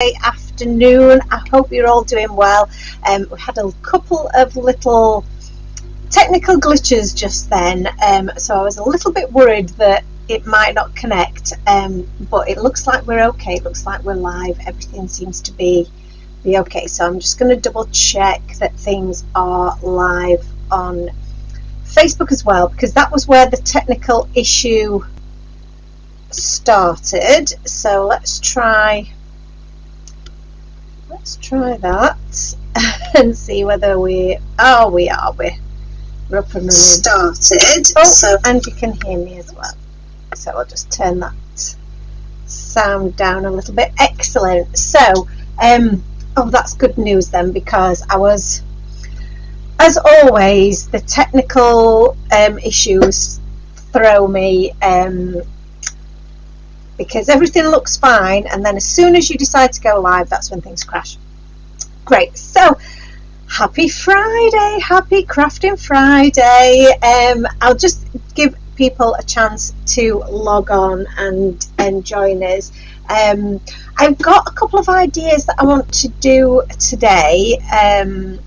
Afternoon. I hope you're all doing well. We had a couple of little technical glitches just then, so I was a little bit worried that it might not connect, but it looks like we're okay. It looks like we're live. Everything seems to be okay, so I'm just going to double check that things are live on Facebook as well, because that was where the technical issue started. So let's try that and see whether we're up and running. Started. And you can hear me as well. So I'll just turn that sound down a little bit. Excellent. So, that's good news then, because I was, as always, the technical issues throw me, because everything looks fine, and then as soon as you decide to go live, that's when things crash. Great. So happy Friday, happy Crafting Friday. I'll just give people a chance to log on and join us. I've got a couple of ideas that I want to do today. I'm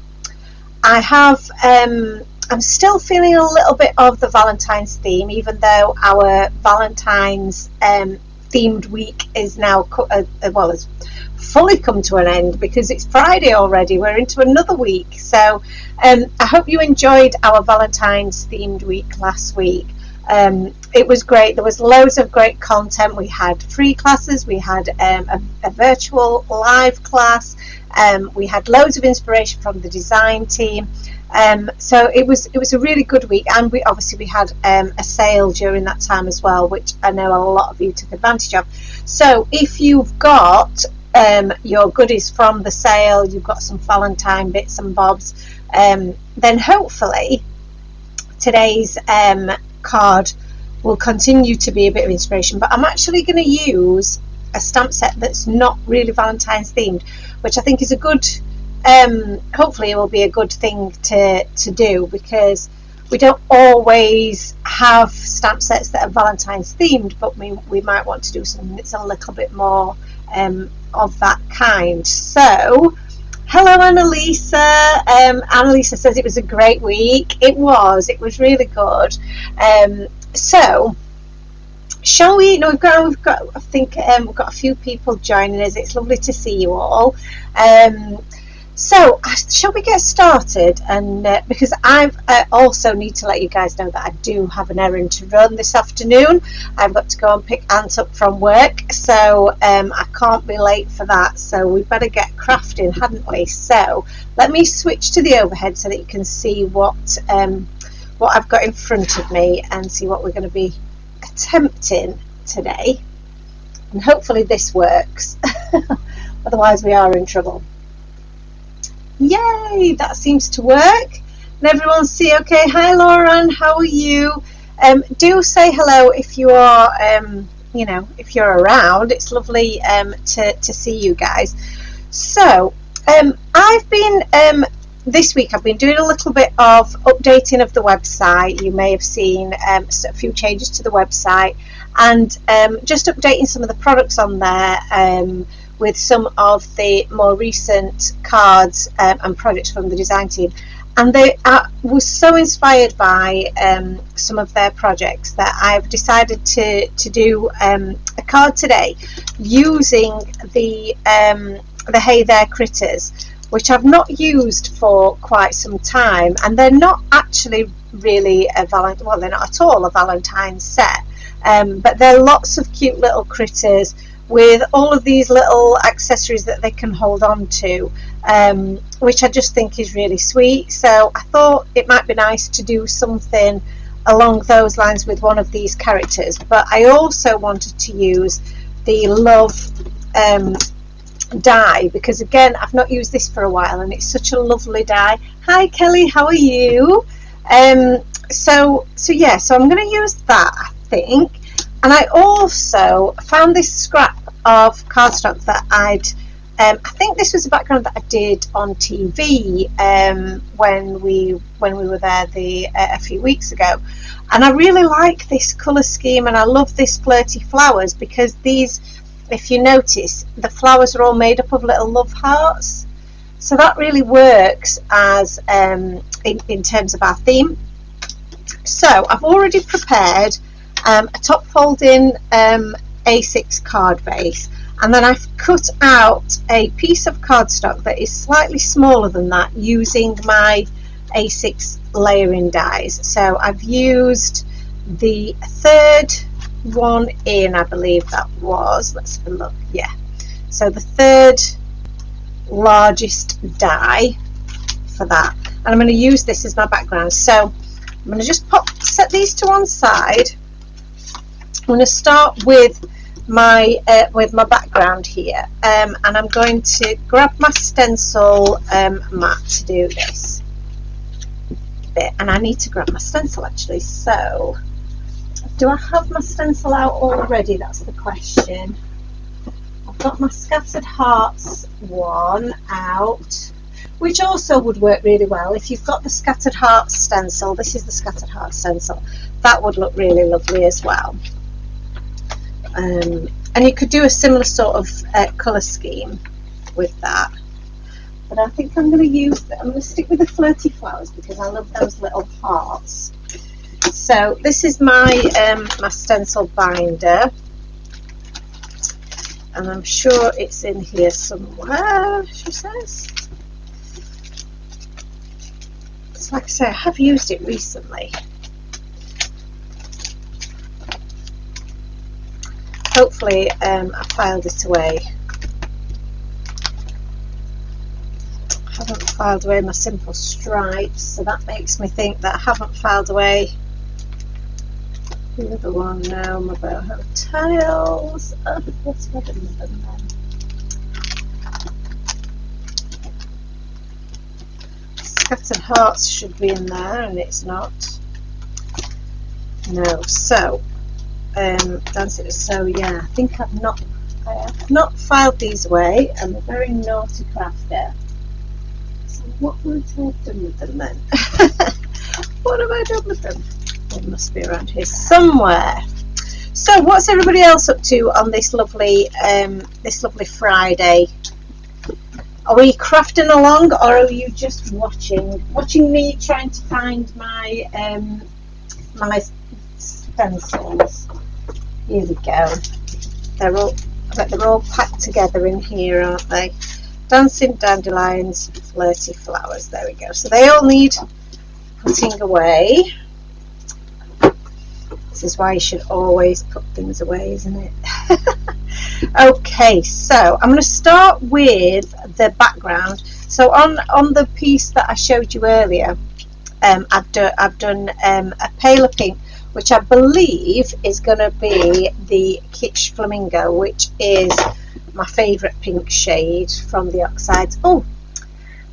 still feeling a little bit of the Valentine's theme, even though our Valentine's themed week is now has fully come to an end, because it's Friday already. We're into another week. So I hope you enjoyed our Valentine's themed week last week. It was great. There was loads of great content. We had free classes, we had a virtual live class, we had loads of inspiration from the design team. So it was a really good week, and we had a sale during that time as well, which I know a lot of you took advantage of. So if you've got your goodies from the sale, you've got some Valentine bits and bobs, then hopefully today's card will continue to be a bit of inspiration. But I'm actually going to use a stamp set that's not really Valentine's themed, which I think is a good, hopefully it will be a good thing to do, because we don't always have stamp sets that are Valentine's themed, but we might want to do something that's a little bit more of that kind. So hello Annalisa. Annalisa says it was a great week. It was really good. So shall we? No, we've got. I think we've got a few people joining us. It's lovely to see you all. So shall we get started? And because I also need to let you guys know that I do have an errand to run this afternoon. I've got to go and pick Ant up from work, so I can't be late for that. So we better get crafting, hadn't we? So let me switch to the overhead so that you can see what I've got in front of me, and see what we're going to be attempting today. And hopefully this works. Otherwise we are in trouble. Yay, that seems to work. And everyone see okay? Hi Lauren, how are you? Do say hello if you are, if you're around. It's lovely to see you guys. So I've been this week I've been doing a little bit of updating of the website. You may have seen a few changes to the website, and just updating some of the products on there, with some of the more recent cards and projects from the design team. And they was so inspired by some of their projects that I've decided to do a card today using the Hey There Critters, which I've not used for quite some time, and they're not actually really they're not at all a Valentine's set, but they're lots of cute little critters with all of these little accessories that they can hold on to, which I just think is really sweet. So I thought it might be nice to do something along those lines with one of these characters. But I also wanted to use the Love die, because again I've not used this for a while, and it's such a lovely die. Hi Kelly, how are you? So I'm going to use that, I think. And I also found this scrap of cardstock that I think this was a background that I did on TV when we were there a few weeks ago, and I really like this colour scheme, and I love this flirty flowers, because these if you notice, the flowers are all made up of little love hearts. So that really works as in terms of our theme. So I've already prepared a top folding A6 card base, and then I've cut out a piece of cardstock that is slightly smaller than that using my A6 layering dies. So I've used the third one in, I believe that was, let's have a look, yeah, so the third largest die for that, and I'm going to use this as my background. So I'm going to just set these to one side. I'm going to start with my background here, and I'm going to grab my stencil mat to do this bit, and I need to grab my stencil actually. So do I have my stencil out already? That's the question. I've got my Scattered Hearts one out, which also would work really well if you've got the Scattered Hearts stencil. This is the Scattered Hearts stencil. That would look really lovely as well. And you could do a similar sort of colour scheme with that. But I think I'm going to stick with the Flirty Flowers because I love those little hearts. So this is my my stencil binder, and I'm sure it's in here somewhere, she says. So like I say, I have used it recently. Hopefully I filed it away. I haven't filed away my Simple Stripes, so that makes me think that I haven't filed away the other one now, my boho tiles. Oh, what's I done with them then? Scattered Hearts should be in there, and it's not. No, so so yeah, I think I have not filed these away. I'm a very naughty crafter. So what would I have done with them then? What have I done with them? They must be around here somewhere. So what's everybody else up to on this lovely Friday? Are we crafting along, or are you just watching me trying to find my my stencils? Here we go. I bet they're all packed together in here, aren't they? Dancing Dandelions, Flirty Flowers. There we go. So they all need putting away. This is why you should always put things away, isn't it? Okay, so I'm going to start with the background. So on the piece that I showed you earlier, I've done a paler pink, which I believe is going to be the Kitsch Flamingo, which is my favourite pink shade from the Oxides. Oh,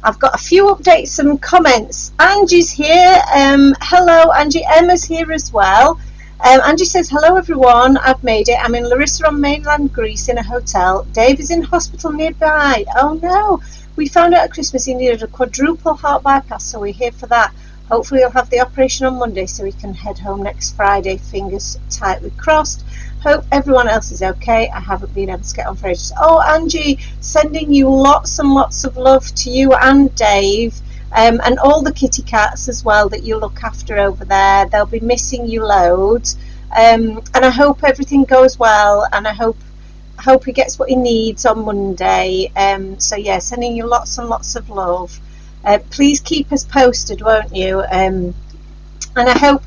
I've got a few updates and comments. Angie's here. Hello, Angie. Emma's here as well. Angie says, hello everyone, I've made it. I'm in Larissa on mainland Greece in a hotel. Dave is in hospital nearby. Oh no, we found out at Christmas he needed a quadruple heart bypass, so we're here for that. Hopefully he'll have the operation on Monday so he can head home next Friday. Fingers tightly crossed. Hope everyone else is okay. I haven't been able to get on for ages. Oh, Angie, sending you lots and lots of love to you and Dave. And all the kitty cats as well that you look after over there. They'll be missing you loads, and I hope everything goes well, and I hope he gets what he needs on Monday. So yeah, sending you lots and lots of love. Please keep us posted, won't you? And I hope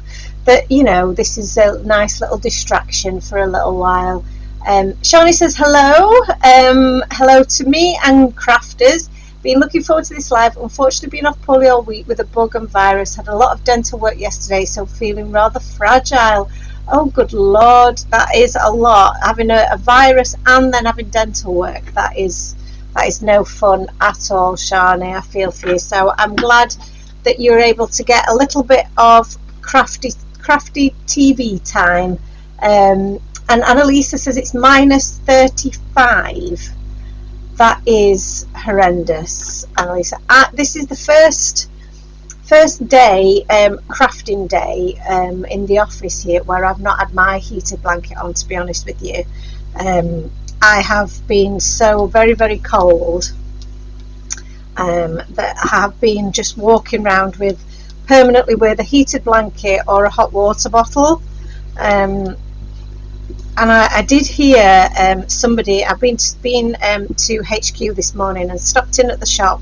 that, you know, this is a nice little distraction for a little while. Shawnee says hello. Hello to me and crafters. Been looking forward to this live. Unfortunately, been off poorly all week with a bug and virus. Had a lot of dental work yesterday, so feeling rather fragile. Oh, good Lord, that is a lot. Having a virus and then having dental work, that is no fun at all, Shani. I feel for you. So I'm glad that you're able to get a little bit of crafty TV time. And Annalisa says it's minus 35. That is horrendous, Annalisa. This is the first day, crafting day, in the office here where I've not had my heated blanket on, to be honest with you. I have been so very, very cold that I have been just walking around permanently with a heated blanket or a hot water bottle. And I did hear somebody, I've been to HQ this morning and stopped in at the shop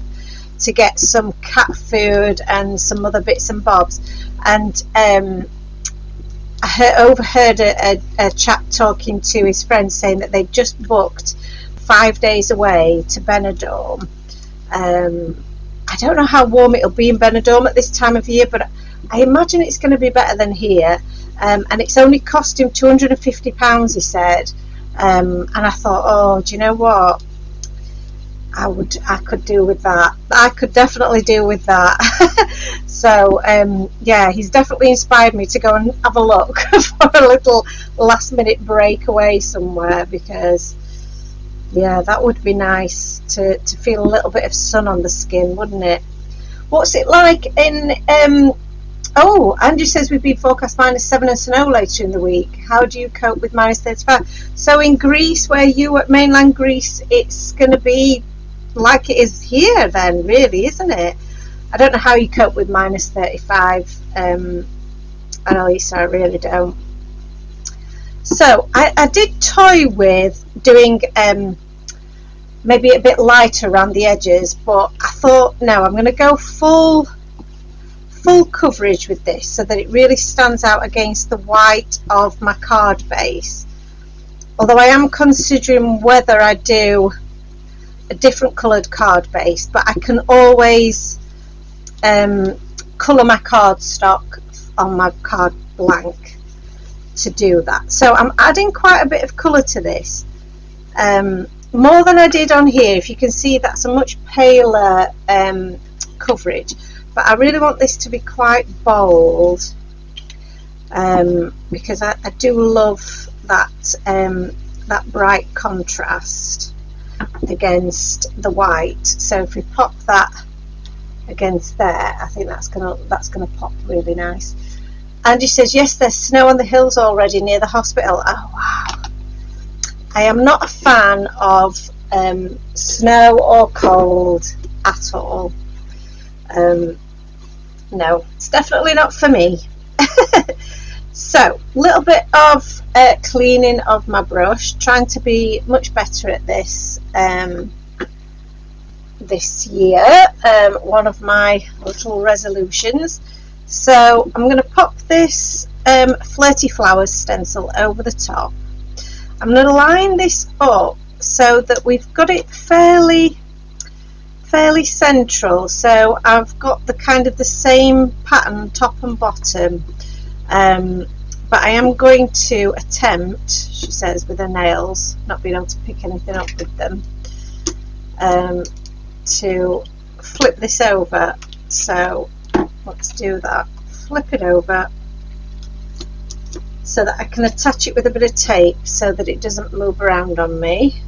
to get some cat food and some other bits and bobs, and I overheard a chap talking to his friend saying that they'd just booked 5 days away to Benidorm. I don't know how warm it'll be in Benidorm at this time of year, but I imagine it's going to be better than here. And it's only cost him £250, he said. And I thought, oh, do you know what? I could do with that. I could definitely do with that. So yeah, he's definitely inspired me to go and have a look for a little last minute breakaway somewhere, because yeah, that would be nice to feel a little bit of sun on the skin, wouldn't it? What's it like in oh, Andrew says we've been forecast -7 and snow later in the week. How do you cope with -35? So in Greece, where you at mainland Greece, it's going to be like it is here then, really, isn't it? I don't know how you cope with -35. I know, Lisa, I really don't. So I did toy with doing maybe a bit lighter around the edges, but I thought, no, I'm going to go full coverage with this so that it really stands out against the white of my card base. Although I am considering whether I do a different coloured card base, but I can always colour my cardstock on my card blank to do that. So I'm adding quite a bit of colour to this, more than I did on here. If you can see, that's a much paler coverage, but I really want this to be quite bold, because I do love that bright contrast against the white. So if we pop that against there, I think that's gonna pop really nice. Andy says, yes, there's snow on the hills already near the hospital. Oh wow. I am not a fan of snow or cold at all. No, it's definitely not for me. So, a little bit of cleaning of my brush, trying to be much better at this this year, one of my little resolutions. So I'm going to pop this Flirty Flowers stencil over the top. I'm going to line this up so that we've got it fairly central, so I've got the kind of the same pattern top and bottom, but I am going to attempt, she says, with her nails, not being able to pick anything up with them, to flip this over. So let's do that. Flip it over so that I can attach it with a bit of tape so that it doesn't move around on me.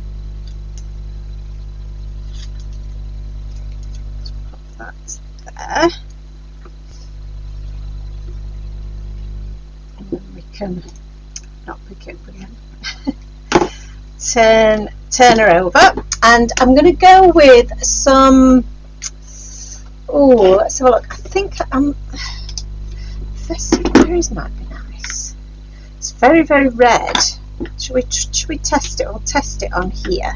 Put that there. And then we can not pick it up again. Turn her over, and I'm going to go with some, oh, let's have a look. I think this berries might be nice. It's very, very red. Should we test it? I'll test it on here.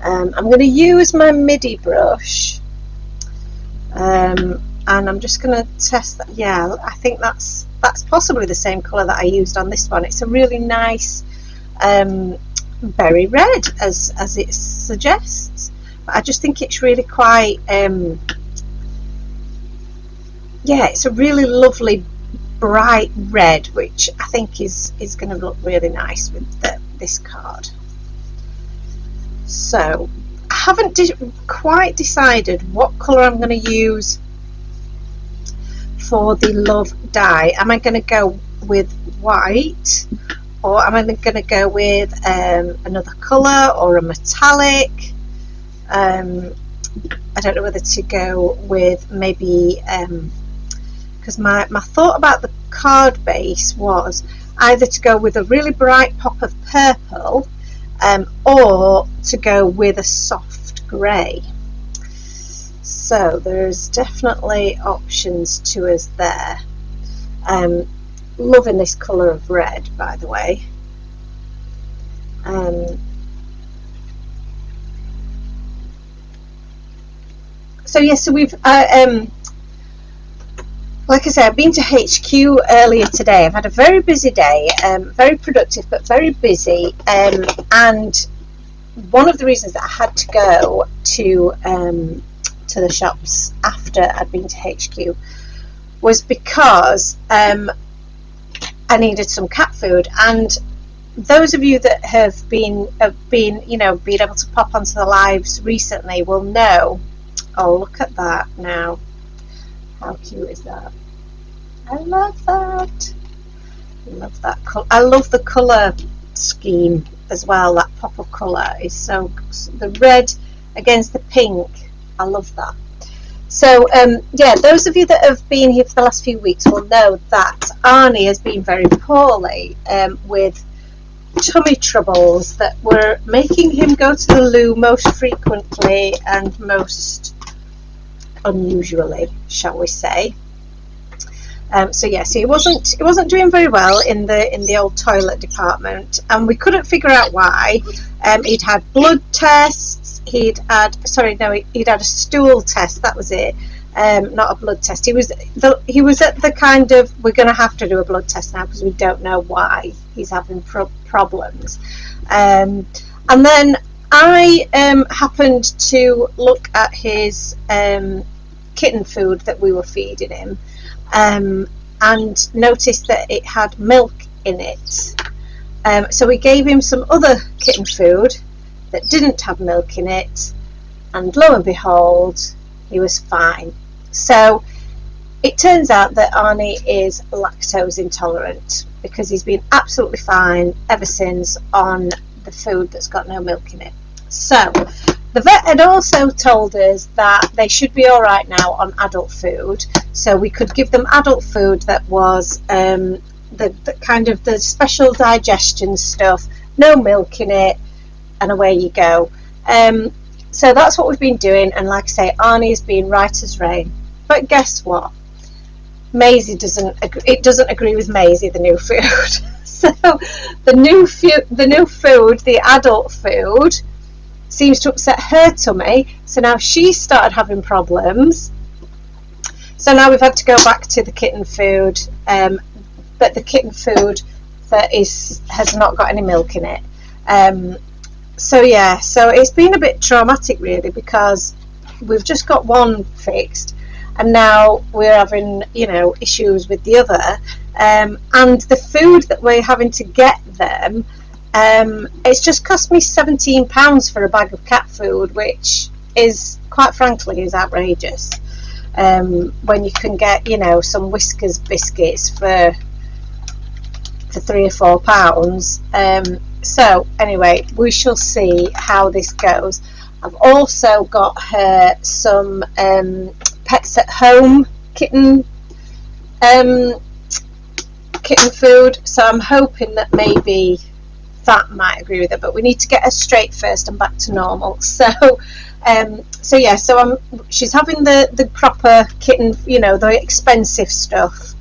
I'm going to use my MIDI brush, and I'm just going to test that. Yeah, I think that's possibly the same colour that I used on this one. It's a really nice berry red, as it suggests, but I just think it's really quite yeah, it's a really lovely bright red, which I think is going to look really nice with this card. So I haven't quite decided what colour I'm going to use for the Love die. Am I going to go with white, or am I going to go with another colour or a metallic? I don't know whether to go with maybe, because my thought about the card base was either to go with a really bright pop of purple or to go with a soft grey. So there's definitely options to us there. Loving this colour of red, by the way. So yes, so we've like I said, I've been to HQ earlier today. I've had a very busy day, very productive but very busy, and one of the reasons that I had to go to the shops after I'd been to HQ was because I needed some cat food. And those of you that have been able to pop onto the lives recently will know. Oh, look at that now! How cute is that? I love that. I love that color. I love the color scheme as well. That pop of color is so, the red against the pink. I love that. So yeah, those of you that have been here for the last few weeks will know that Arnie has been very poorly with tummy troubles that were making him go to the loo most frequently and most unusually, shall we say. So yes, he wasn't doing very well in the old toilet department, and we couldn't figure out why. He'd had blood tests. He'd had a stool test. That was it. Not a blood test. He was at the kind of, we're going to have to do a blood test now because we don't know why he's having problems. And then I happened to look at his kitten food that we were feeding him, and noticed that it had milk in it. So we gave him some other kitten food that didn't have milk in it, and lo and behold, he was fine. So it turns out that Arnie is lactose intolerant, because he's been absolutely fine ever since on the food that's got no milk in it. So the vet had also told us that they should be all right now on adult food, so we could give them adult food that was the kind of the special digestion stuff, no milk in it, and away you go. So that's what we've been doing, and like I say, Arnie has been right as rain. But guess what? Maisie doesn't agree with Maisie, the new food. So the new food, the adult food, seems to upset her tummy, so now she's started having problems. So now we've had to go back to the kitten food, but the kitten food that has not got any milk in it. So yeah, so it's been a bit traumatic really, because we've just got one fixed, and now we're having issues with the other, and the food that we're having to get them, it's just cost me £17 for a bag of cat food, which is, quite frankly, is outrageous. When you can get some Whiskers biscuits for £3 or £4. So anyway, we shall see how this goes. I've also got her some Pets at Home kitten food, so I'm hoping that maybe that might agree with her, but we need to get her straight first and back to normal. So yeah, so she's having the proper kitten, the expensive stuff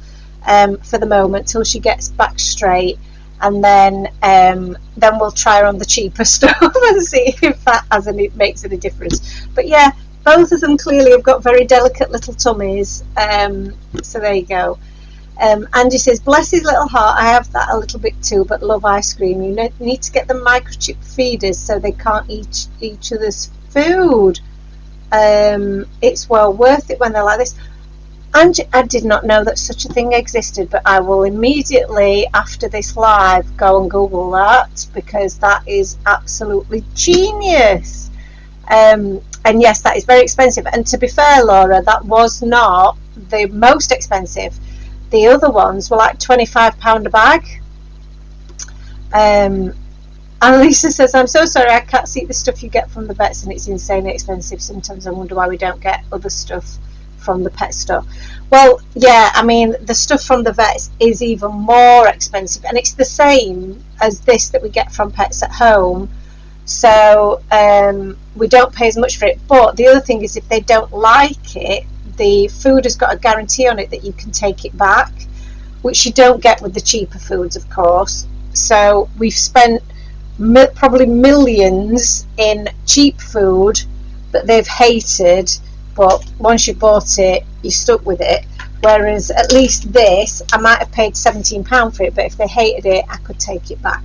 for the moment till she gets back straight, and then we'll try her on the cheaper stuff and see if that makes any difference. But yeah, both of them clearly have got very delicate little tummies, so there you go. Andy says, bless his little heart, I have that a little bit too, but love ice cream. You need to get them microchip feeders so they can't eat each other's food. It's well worth it when they're like this. Angie, I did not know that such a thing existed, but I will immediately after this live go and Google that, because that is absolutely genius. And yes, that is very expensive, and to be fair, Laura, that was not the most expensive. The other ones were like £25 a bag. And Lisa says, I'm so sorry, I can't see the stuff you get from the vets, and it's insanely expensive. Sometimes I wonder why we don't get other stuff from the pet store. Well, yeah, I mean, the stuff from the vets is even more expensive, and it's the same as this that we get from Pets at Home, so we don't pay as much for it. But the other thing is, if they don't like it, the food has got a guarantee on it that you can take it back, which you don't get with the cheaper foods, of course. So we've spent probably millions in cheap food that they've hated, but once you bought it, you're stuck with it. Whereas at least this, I might have paid £17 for it, but if they hated it, I could take it back.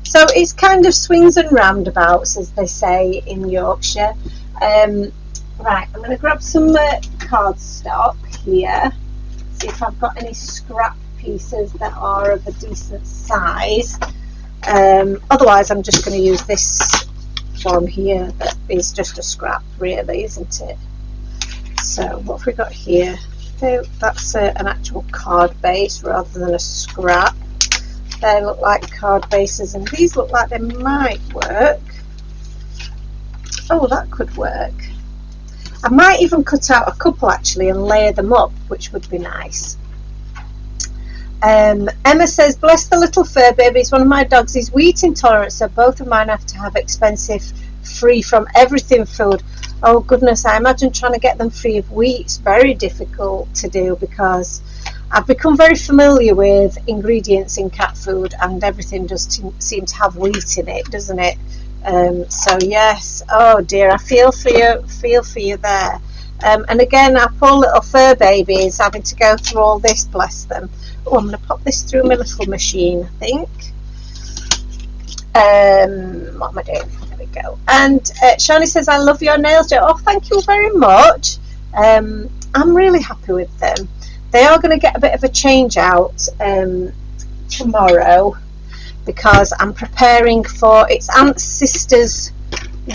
So it's kind of swings and roundabouts, as they say in Yorkshire. Right, I'm going to grab some cardstock here, see if I've got any scrap pieces that are of a decent size. Otherwise, I'm just going to use this one here that is just a scrap, really, isn't it? So what have we got here? So that's an actual card base rather than a scrap. They look like card bases, and these look like they might work. Oh, that could work. I might even cut out a couple actually and layer them up, which would be nice. Emma says, bless the little fur babies. One of my dogs is wheat intolerant, so both of mine have to have expensive free from everything food. Oh goodness, I imagine trying to get them free of wheat is very difficult to do, because I've become very familiar with ingredients in cat food, and everything does seem to have wheat in it, doesn't it? So yes, oh dear, I feel for you there. And again, our poor little fur baby is having to go through all this, bless them. Oh, I'm going to pop this through my little machine, I think. What am I doing? There we go. And Shani says, I love your nails, Jo. Oh, thank you very much. I'm really happy with them. They are going to get a bit of a change out tomorrow, because I'm preparing for its aunt's sister's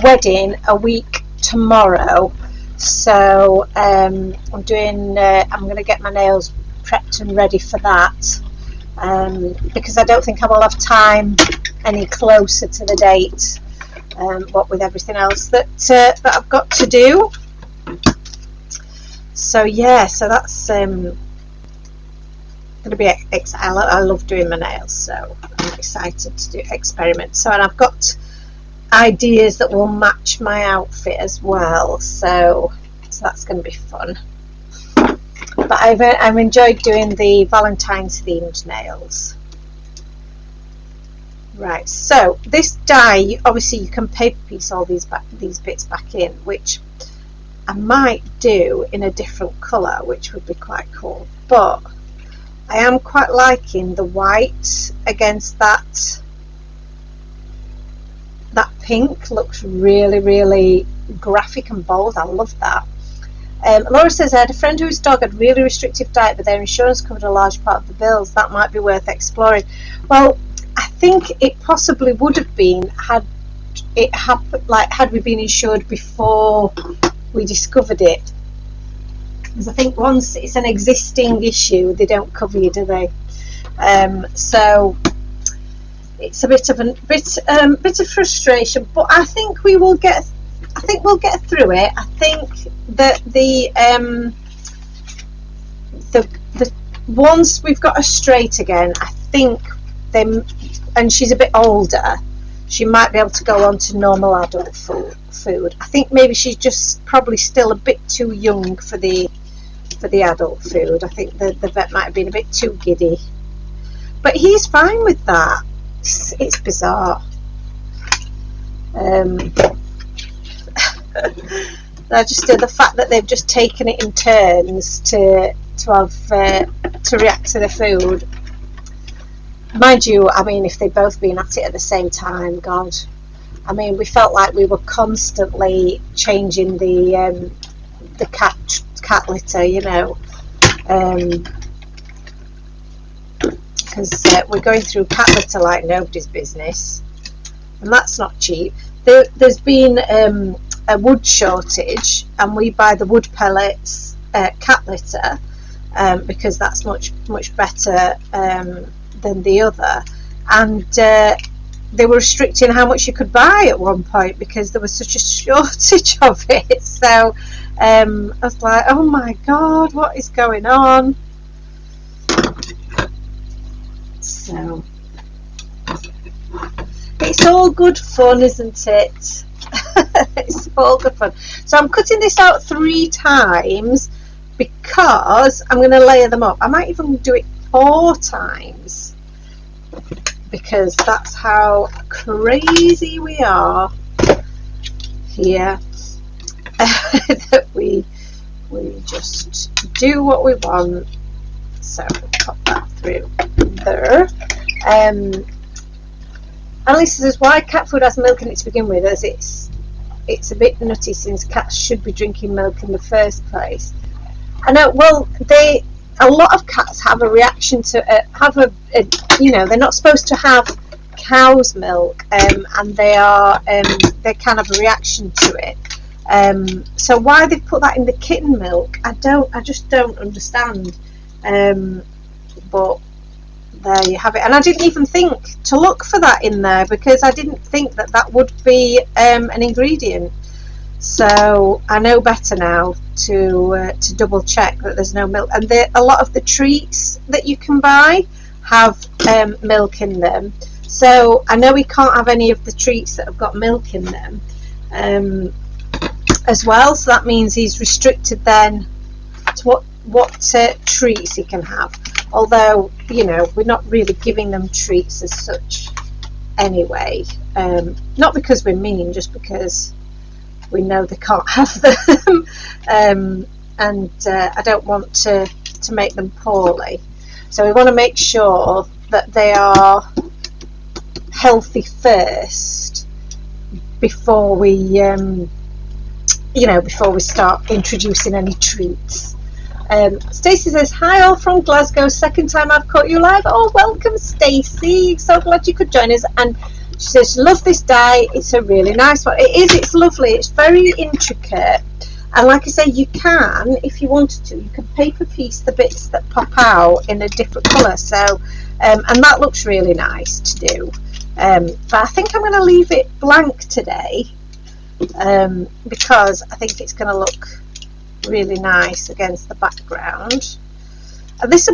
wedding a week tomorrow. So I'm going to get my nails prepped and ready for that, because I don't think I will have time any closer to the date, what with everything else that I've got to do. So yeah, so that's going to be exciting. I love doing my nails, so I'm excited to do experiments. So, and I've got ideas that will match my outfit as well, so that's going to be fun. But I've enjoyed doing the Valentine's themed nails. Right, so this die, obviously you can paper piece all these bits back in, which I might do in a different colour, which would be quite cool. But I am quite liking the white against that pink. Looks really, really graphic and bold. I love that. Laura says, I had a friend whose dog had really restrictive diet, but their insurance covered a large part of the bills. That might be worth exploring. Well, I think it possibly would have been had it happened, like had we been insured before we discovered it. Because I think once it's an existing issue, they don't cover you, do they? So it's a bit of frustration, but I think we'll get through it. I think that the once we've got her straight again, I think and she's a bit older, she might be able to go on to normal adult food. I think maybe she's just probably still a bit too young for the adult food. I think the vet might have been a bit too giddy, but he's fine with that. It's bizarre. The fact that they've just taken it in turns to react to the food. Mind you, I mean, if they'd both been at it at the same time, God, I mean, we felt like we were constantly changing the cat litter, you know, because we're going through cat litter like nobody's business, and that's not cheap. There's been a wood shortage, and we buy the wood pellets cat litter because that's much better than the other, and they were restricting how much you could buy at one point because there was such a shortage of it. So I was like, oh my God, what is going on? It's all good fun, isn't it? It's all good fun. So I'm cutting this out 3 times because I'm going to layer them up. I might even do it 4 times because that's how crazy we are here. That we just do what we want. So pop that through there. Annalisa says, why cat food has milk in it to begin with, as it's a bit nutty since cats should be drinking milk in the first place. I know. Well, a lot of cats have a reaction to you know, they're not supposed to have cow's milk, and they kind of a reaction to it. So why they've put that in the kitten milk, I just don't understand. But there you have it. And I didn't even think to look for that in there because I didn't think that would be an ingredient. So I know better now to double check that there's no milk. And a lot of the treats that you can buy have milk in them. So I know we can't have any of the treats that have got milk in them as well. So that means he's restricted then to what treats he can have. Although, you know, we're not really giving them treats as such anyway. Not because we're mean, just because we know they can't have them. And I don't want to make them poorly. So we want to make sure that they are healthy first before we, you know, before we start introducing any treats. Stacey says, hi all from Glasgow, second time I've caught you live. Oh, welcome Stacey, so glad you could join us. And she says, love this die, it's a really nice one. It is, it's lovely, it's very intricate, and like I say, you can, if you wanted to, you can paper piece the bits that pop out in a different colour. So and that looks really nice to do, but I think I'm going to leave it blank today because I think it's going to look really nice against the background. And this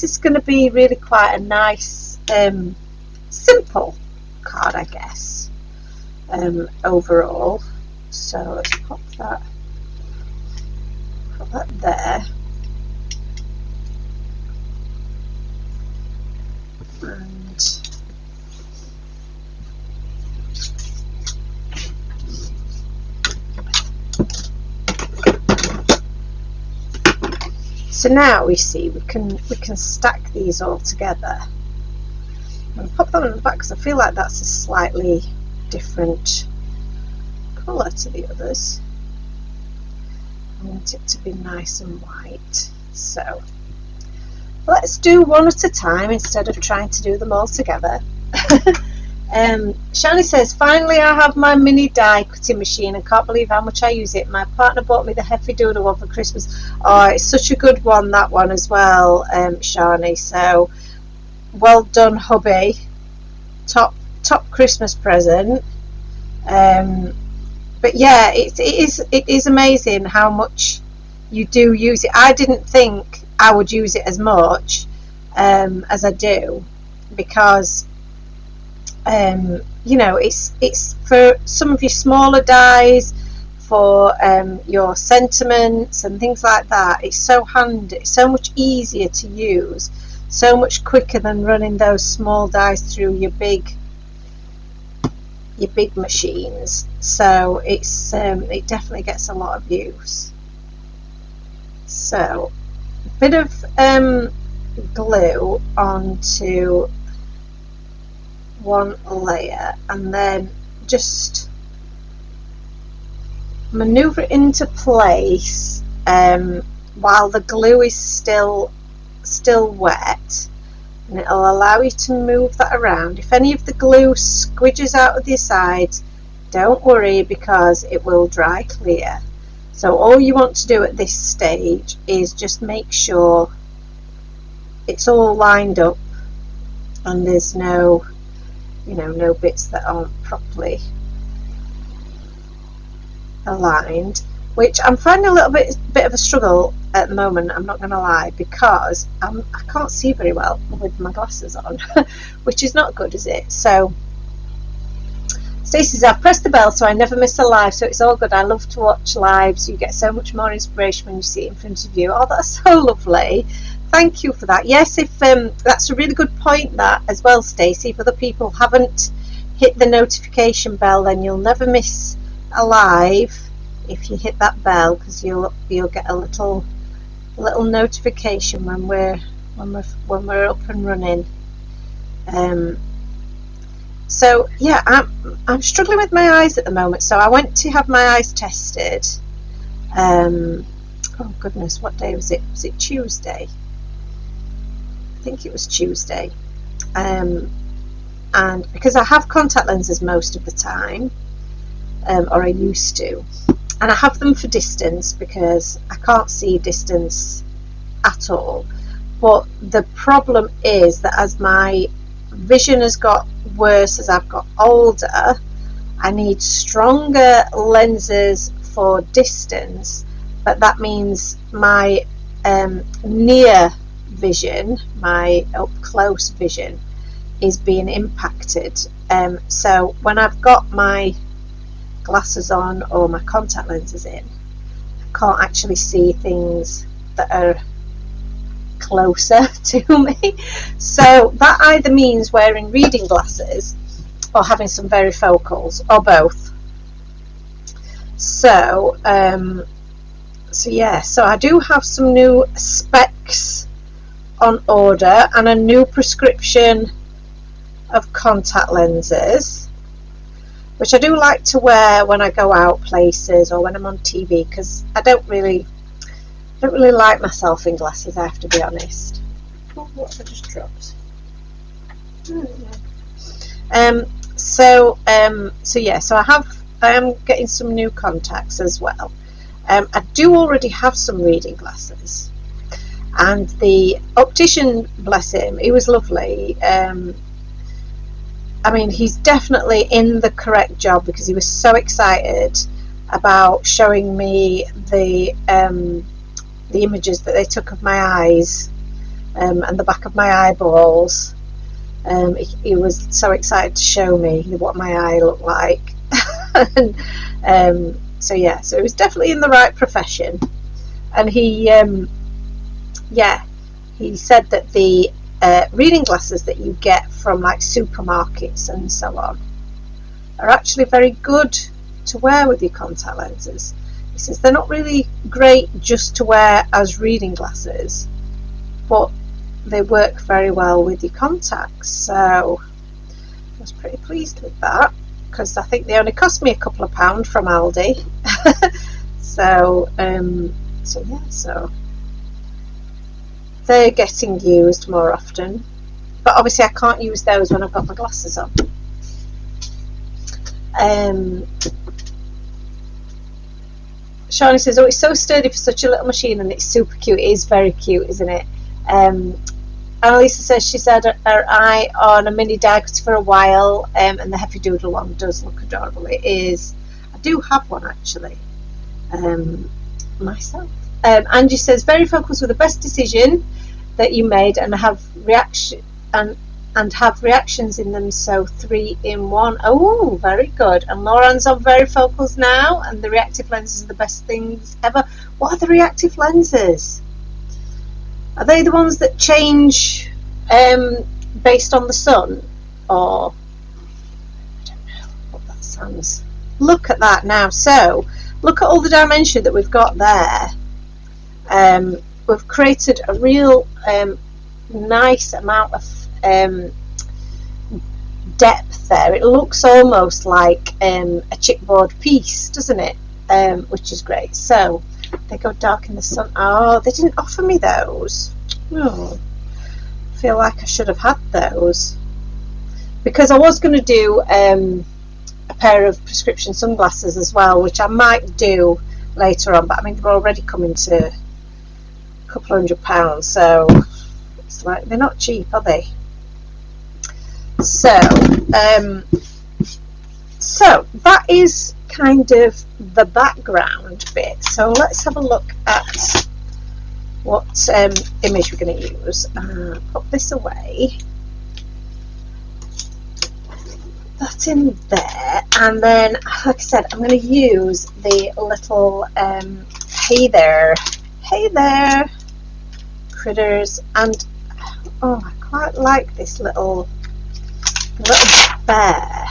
is going to be really quite a nice simple card, I guess, overall. So let's pop that there, and so now we see we can stack these all together. I'm going to pop them in the back because I feel like that's a slightly different colour to the others. I want it to be nice and white. So let's do one at a time instead of trying to do them all together. Shani says, finally I have my mini die cutting machine and can't believe how much I use it. My partner bought me the Hefty Doodle one for Christmas. Oh, it's such a good one, that one as well, Shani. So well done, hubby. Top Christmas present. But yeah, it is amazing how much you do use it. I didn't think I would use it as much as I do, because you know, it's for some of your smaller dies, for your sentiments and things like that. It's so handy, it's so much easier to use, so much quicker than running those small dies through your big machines. So it's it definitely gets a lot of use. So a bit of glue onto one layer, and then just maneuver it into place while the glue is still wet, and it'll allow you to move that around. If any of the glue squidges out of the sides, don't worry, because it will dry clear. So all you want to do at this stage is just make sure it's all lined up and there's no, you know, no bits that aren't properly aligned, which I'm finding a little bit of a struggle at the moment, I'm not going to lie, because I can't see very well with my glasses on, which is not good, is it? So Stacey says, I've pressed the bell so I never miss a live, so it's all good. I love to watch lives. You get so much more inspiration when you see it in front of you. Oh, that's so lovely. Thank you for that. Yes, if that's a really good point, that as well, Stacey. If other people haven't hit the notification bell, then you'll never miss a live if you hit that bell, because you'll get a little notification when we're up and running. So yeah, I'm struggling with my eyes at the moment, so I went to have my eyes tested. Oh goodness, what day was it? Was it Tuesday? I think it was Tuesday. And because I have contact lenses most of the time, or I used to, and I have them for distance because I can't see distance at all. But the problem is that as my vision has got worse as I've got older, I need stronger lenses for distance, but that means my near vision, my up close vision, is being impacted. So when I've got my glasses on or my contact lenses in, I can't actually see things that are closer to me. So that either means wearing reading glasses or having some varifocals, or both. So so I do have some new specs on order and a new prescription of contact lenses, which I do like to wear when I go out places or when I'm on TV, because I don't really like myself in glasses, I have to be honest. Oh, what have I just dropped? So I am getting some new contacts as well. I do already have some reading glasses, and the optician, bless him, he was lovely. I mean, he's definitely in the correct job, because he was so excited about showing me the images that they took of my eyes and the back of my eyeballs. He was so excited to show me what my eye looked like. And, so it was definitely in the right profession. And he said that the reading glasses that you get from like supermarkets and so on are actually very good to wear with your contact lenses. He says they're not really great just to wear as reading glasses, but they work very well with your contacts. So I was pretty pleased with that, because I think they only cost me a couple of pounds from Aldi. So they're getting used more often, but obviously I can't use those when I've got my glasses on. Shawnee says, oh, it's so sturdy for such a little machine, and it's super cute. It is very cute, isn't it? Annalisa says she's had her eye on a mini Dags for a while, and the Heavy Doodle one does look adorable. It is. I do have one actually, myself. Angie says, varifocals were the best decision that you made, and have reactions in them, so 3 in 1. Oh, very good. And Lauren's on varifocals now, and the reactive lenses are the best things ever. What are the reactive lenses? Are they the ones that change based on the sun? Or I don't know what that sounds. Look at that now. So look at all the dimension that we've got there. We've created a real nice amount of depth there. It looks almost like a chipboard piece, doesn't it? Which is great. So they go dark in the sun. Oh, they didn't offer me those. Oh, I feel like I should have had those, because I was going to do a pair of prescription sunglasses as well, which I might do later on, but I mean they're already coming to a couple £100, so it's like they're not cheap, are they? So that is kind of the background bit. So let's have a look at what image we're going to use. Put this away. that in there, and then like I said, I'm going to use the little hey there critters, and oh, I quite like this little bear.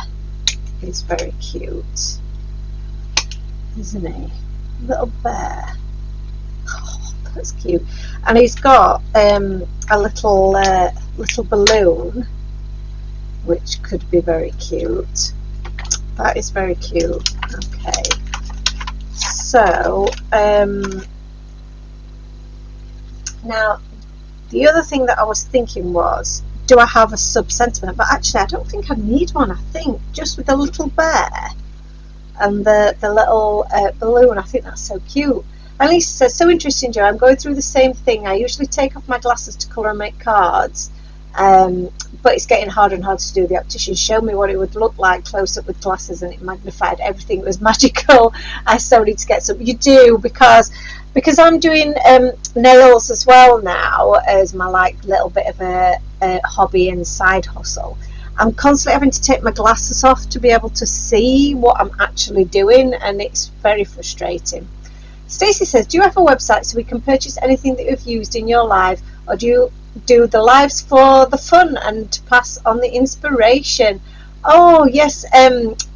He's very cute, isn't he? Little bear. Oh, that's cute. And he's got a little balloon, which could be very cute. That is very cute. Okay, so now the other thing that I was thinking was, do I have a sub-sentiment? But actually I don't think I need one. I think just with the little bear and the little balloon, I think that's so cute. And Lisa says, so interesting, Jo. I'm going through the same thing. I usually take off my glasses to colour and make cards, but it's getting harder and harder to do. The optician showed me what it would look like close up with glasses, and it magnified everything. It was magical. I so need to get some. You do, because I'm doing nails as well now as my like little bit of a hobby and side hustle. I'm constantly having to take my glasses off to be able to see what I'm actually doing, and it's very frustrating. Stacey says, do you have a website so we can purchase anything that you've used in your live, or do you do the lives for the fun and to pass on the inspiration? Oh yes,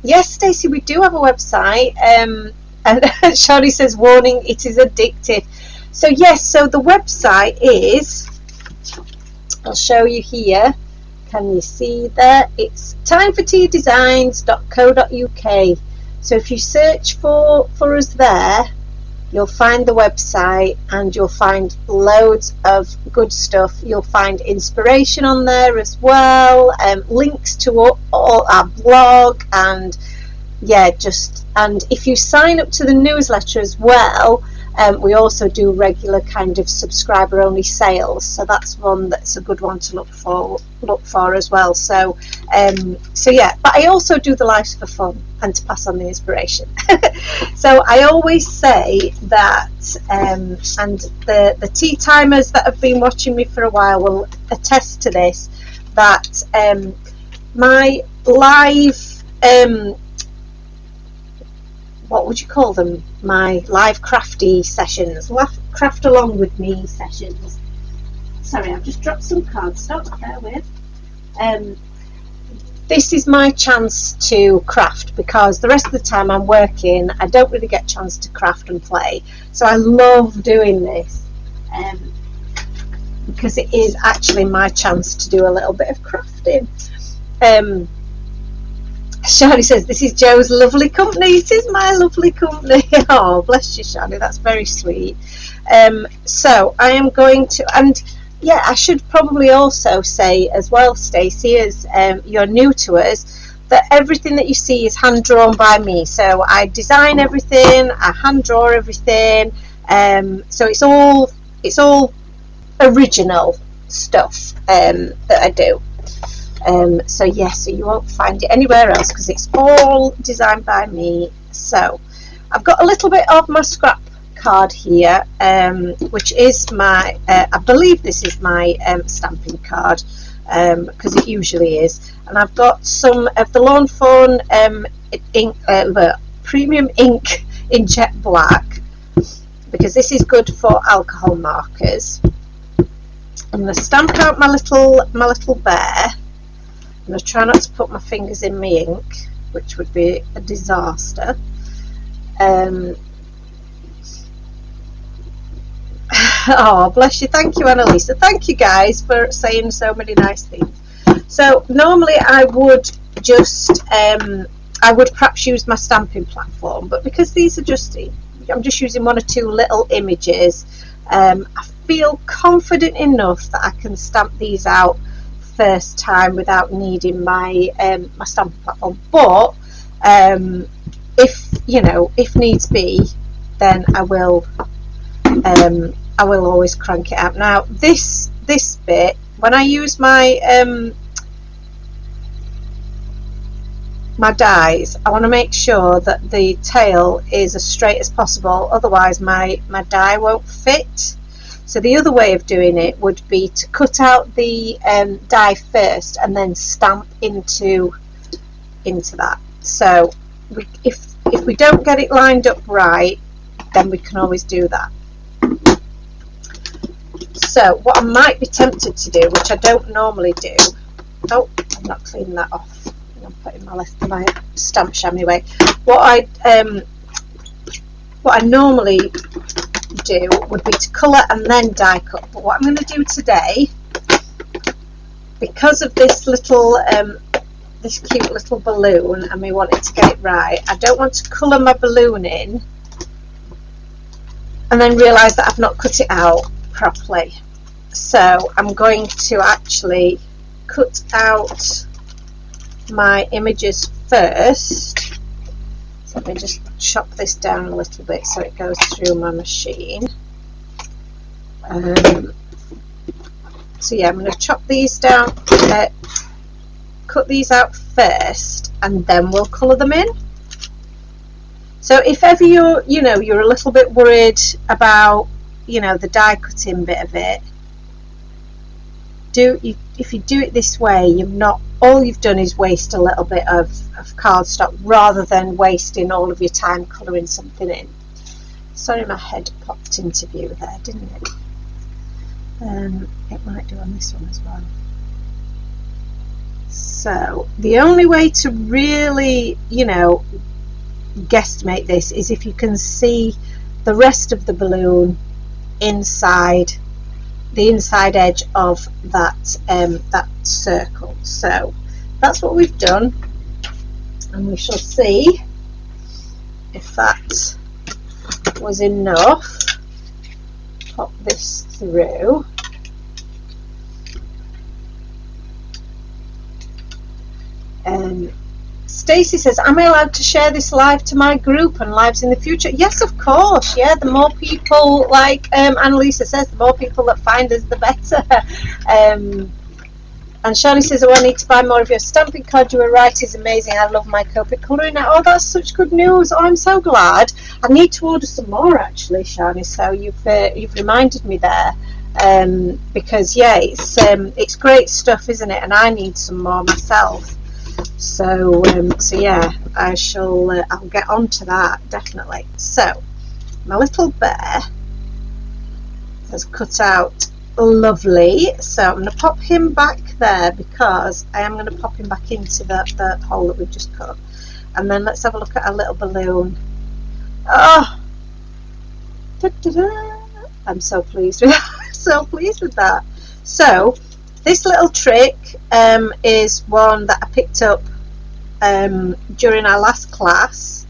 yes Stacey, we do have a website, and Shawty says, warning, it is addictive. So yes, so the website is, I'll show you here, can you see there? It's timeforteadesigns.co.uk. so if you search for us there, you'll find the website and you'll find loads of good stuff. You'll find inspiration on there as well, links to all our blog, and yeah, and if you sign up to the newsletter as well, we also do regular kind of subscriber only sales, so that's one that's a good one to look for as well. So yeah, but I also do the lives for fun and to pass on the inspiration. So I always say that, and the tea timers that have been watching me for a while will attest to this, that my live what would you call them? My live crafty sessions, craft along with me sessions. Sorry, I've just dropped some cardstock, bear with. This is my chance to craft, because the rest of the time I'm working, I don't really get a chance to craft and play. So I love doing this, because it is actually my chance to do a little bit of crafting. Shani says, this is Jo's lovely company. It is my lovely company. Oh, bless you, Shani. That's very sweet. So I am going to, and yeah, I should probably also say as well, Stacey, as you're new to us, that everything that you see is hand drawn by me. So I design everything, I hand draw everything. So it's all original stuff that I do. So yes, so you won't find it anywhere else because it's all designed by me. So I've got a little bit of my scrap card here, which is my, I believe this is my stamping card, because it usually is. And I've got some of the Lawn Fawn ink, premium ink in jet black, because this is good for alcohol markers. I'm going to stamp out my little bear. I'm going to try not to put my fingers in my ink, which would be a disaster. Oh, bless you. Thank you, Annalisa. Thank you, guys, for saying so many nice things. So normally I would just, I would perhaps use my stamping platform, but because these are just, I'm just using one or two little images, I feel confident enough that I can stamp these out first time without needing my my stamping platform. But if needs be, then I will always crank it out. Now this bit, when I use my my dies, I want to make sure that the tail is as straight as possible, otherwise my die won't fit. So the other way of doing it would be to cut out the die first and then stamp into into that. So if we don't get it lined up right, then we can always do that. So what I might be tempted to do, which I don't normally do, oh, I'm not cleaning that off, I'm putting my stamp chamois away. What I normally do would be to colour and then die cut, but what I'm going to do today, because of this little this cute little balloon and we wanted to get it right, I don't want to colour my balloon in and then realise that I've not cut it out properly. So I'm going to actually cut out my images first. So let me just chop this down a little bit so it goes through my machine. So yeah, I'm going to chop these down, cut these out first, and then we'll colour them in. So if ever you're a little bit worried about, the die cutting bit of it, if you do it this way, all you've done is waste a little bit of cardstock rather than wasting all of your time colouring something in. Sorry, my head popped into view there, didn't it? It might do on this one as well. So the only way to really, guesstimate this is if you can see the rest of the balloon inside the inside edge of that circle. So that's what we've done, and we shall see if that was enough. Pop this through. Stacey says, am I allowed to share this live to my group and lives in the future? Yes, of course. Yeah, the more people, like Annalisa says, the more people that find us, the better. And Shirley says, I need to buy more of your stamping card. You were right, it's amazing. I love my Copic colouring. Oh, that's such good news. Oh, I'm so glad. I need to order some more, actually, Shirley. So you've reminded me there. Because yeah, it's great stuff, isn't it? And I need some more myself. So yeah, I'll get on to that definitely. So my little bear has cut out lovely, so I'm going to pop him back there because I am going to pop him back into the hole that we've just cut. And then let's have a look at our little balloon. Oh, I'm so pleased with that. So pleased with that. So this little trick is one that I picked up during our last class,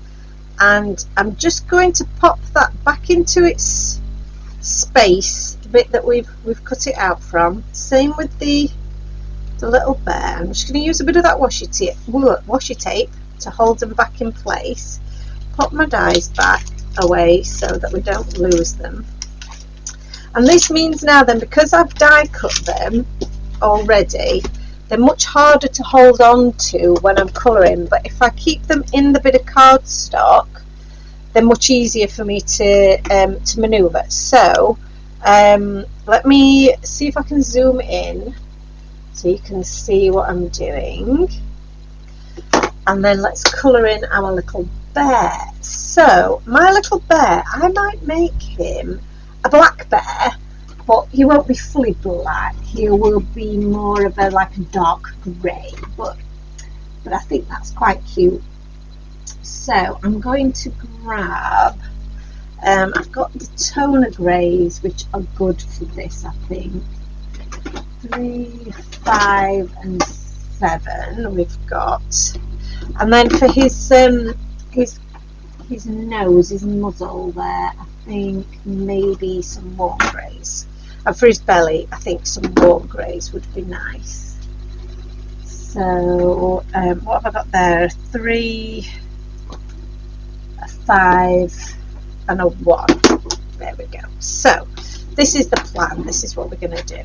and I'm just going to pop that back into its space, the bit that we've cut it out from. Same with the little bear. I'm just going to use a bit of that washi tape to hold them back in place. Pop my dies back away so that we don't lose them. And this means now then, because I've die cut them already, they're much harder to hold on to when I'm colouring, but if I keep them in the bit of cardstock, they're much easier for me to manoeuvre. So let me see if I can zoom in so you can see what I'm doing, and then let's colour in our little bear. So my little bear, I might make him a black bear, but he won't be fully black. He will be more of a dark grey, but I think that's quite cute. So I'm going to grab, I've got the toner greys, which are good for this, I think. 3, 5 and 7 we've got, and then for his nose, his muzzle there, I think maybe some warm greys. And for his belly, I think some warm greys would be nice. So what have I got there? 3, a 5 and a 1. There we go. So this is the plan. This is what we're going to do.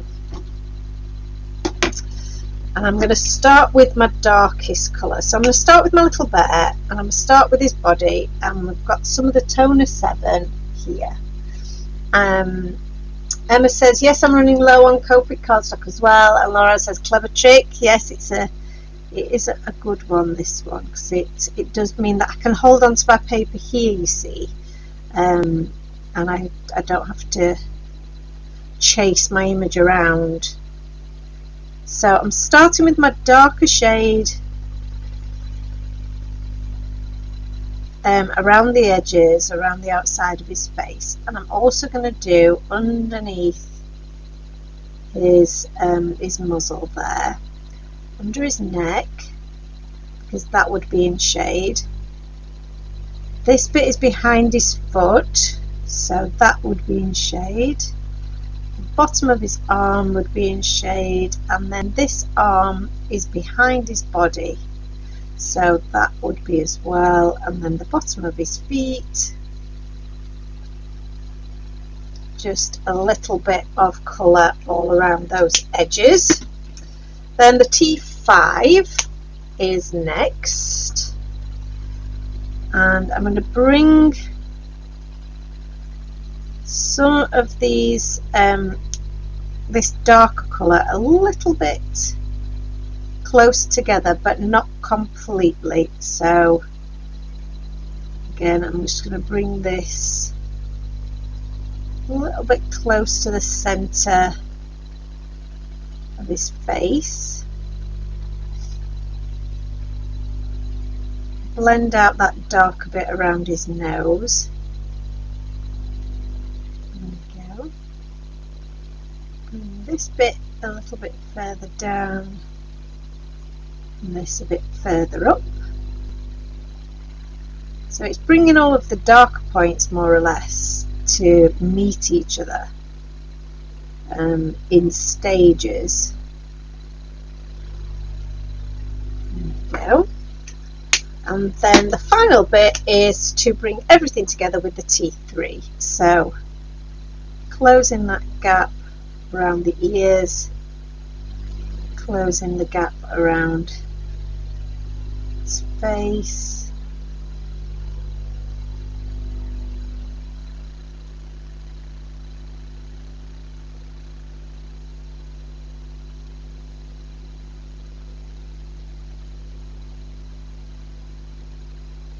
And I'm going to start with my darkest colour. So I'm going to start with my little bear, and I'm going to start with his body, and we've got some of the toner 7 here. Emma says, yes, I'm running low on Copic cardstock as well. And Laura says, clever trick. Yes, it's a it is a good one, this one, because it does mean that I can hold on to my paper here, you see, and I don't have to chase my image around. So I'm starting with my darker shade around the edges, around the outside of his face, and I'm also going to do underneath his muzzle there, under his neck, because that would be in shade. This bit is behind his foot, so that would be in shade. The bottom of his arm would be in shade, and then this arm is behind his body, so that would be as well. And then the bottom of his feet, just a little bit of colour all around those edges. Then the T5 is next, and I'm going to bring some of these this darker colour a little bit close together, but not completely. So again, I'm just going to bring this a little bit close to the centre of his face. Blend out that darker bit around his nose. There we go. Bring this bit a little bit further down, and this a bit further up. So it's bringing all of the darker points more or less to meet each other in stages. There we go. And then the final bit is to bring everything together with the T3. So closing that gap around the ears, closing the gap around his face,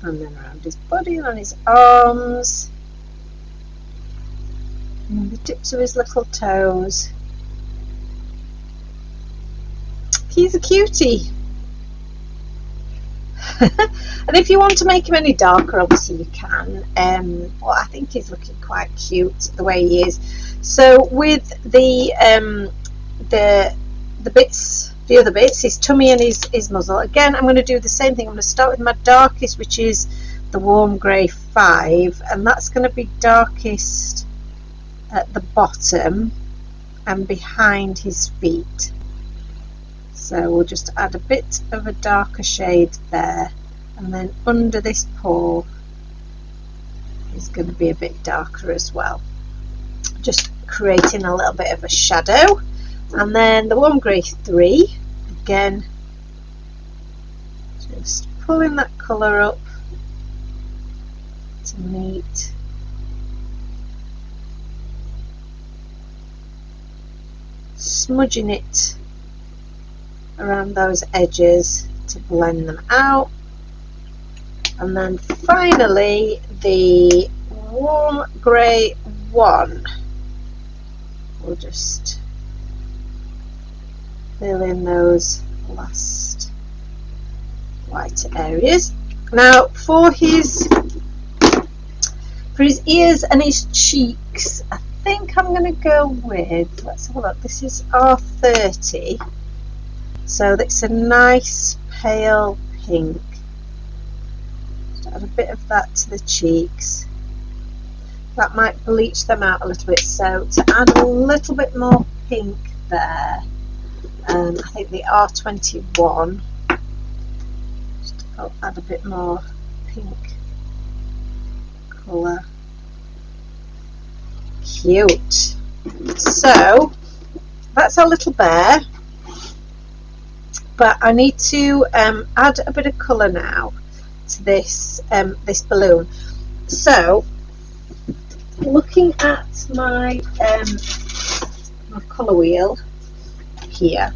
and then around his body and on his arms, and the tips of his little toes. He's a cutie. And if you want to make him any darker, obviously you can. Well, I think he's looking quite cute the way he is. So with the bits, the other bits, his tummy and his muzzle, again I'm going to do the same thing. I'm going to start with my darkest, which is the warm grey 5, and that's going to be darkest at the bottom and behind his feet. So we'll just add a bit of a darker shade there, and then under this paw is going to be a bit darker as well, just creating a little bit of a shadow. And then the warm grey 3, again just pulling that colour up to meet. Smudging it around those edges to blend them out. And then finally the warm grey 1, we'll just fill in those last whiter areas. Now for his ears and his cheeks, I think I'm going to go with, let's have a look, this is R30, so that's a nice pale pink. Just add a bit of that to the cheeks. That might bleach them out a little bit, so to add a little bit more pink there, I think the R21, just I'll add a bit more pink colour. Cute. So that's our little bear, but I need to add a bit of colour now to this this balloon. So looking at my colour wheel here,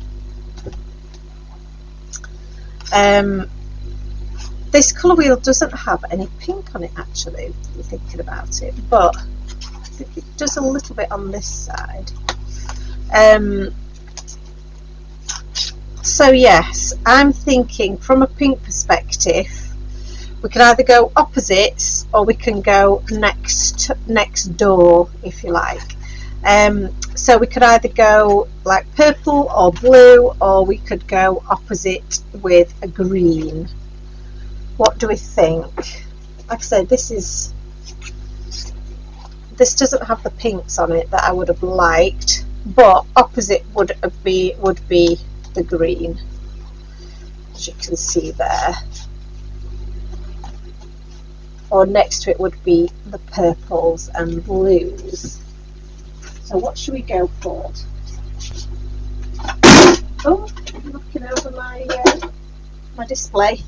This colour wheel doesn't have any pink on it actually, if you're thinking about it, but I think it does a little bit on this side. So yes, I'm thinking from a pink perspective, we can either go opposites or we can go next door, if you like. So we could either go like purple or blue, or we could go opposite with a green. What do we think? Like I said, this doesn't have the pinks on it that I would have liked, but opposite would be the green, as you can see there. Or next to it would be the purples and blues. So what should we go for? Oh, I'm knocking over my display.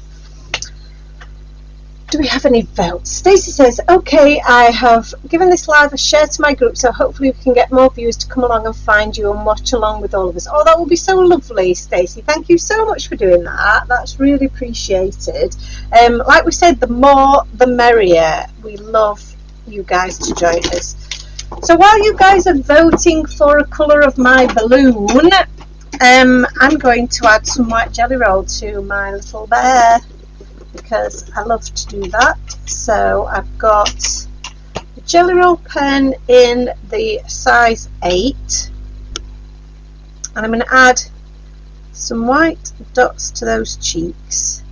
Do we have any votes? Stacey says, okay, I have given this live a share to my group, so hopefully we can get more viewers to come along and find you and watch along with all of us. Oh, that will be so lovely, Stacey. Thank you so much for doing that. That's really appreciated. Like we said, the more the merrier. We love you guys to join us. So while you guys are voting for a colour of my balloon, I'm going to add some white jelly roll to my little bear, because I love to do that. So I've got a jelly roll pen in the size 8, and I'm going to add some white dots to those cheeks,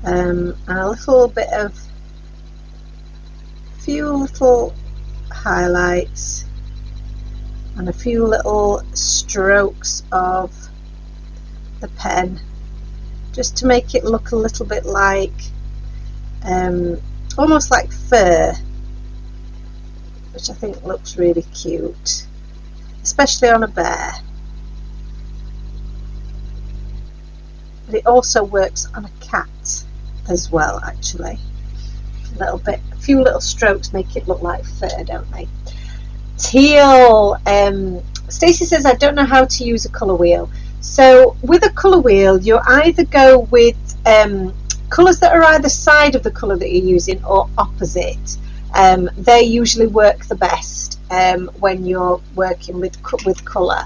and a little bit of few little highlights and a few little strokes of the pen, just to make it look a little bit like almost like fur, which I think looks really cute, especially on a bear. But it also works on a cat as well, actually. A few little strokes make it look like fur, don't they? Teal. Stacey says, I don't know how to use a colour wheel. So with a colour wheel, you either go with colours that are either side of the colour that you're using or opposite. They usually work the best when you're working with colour.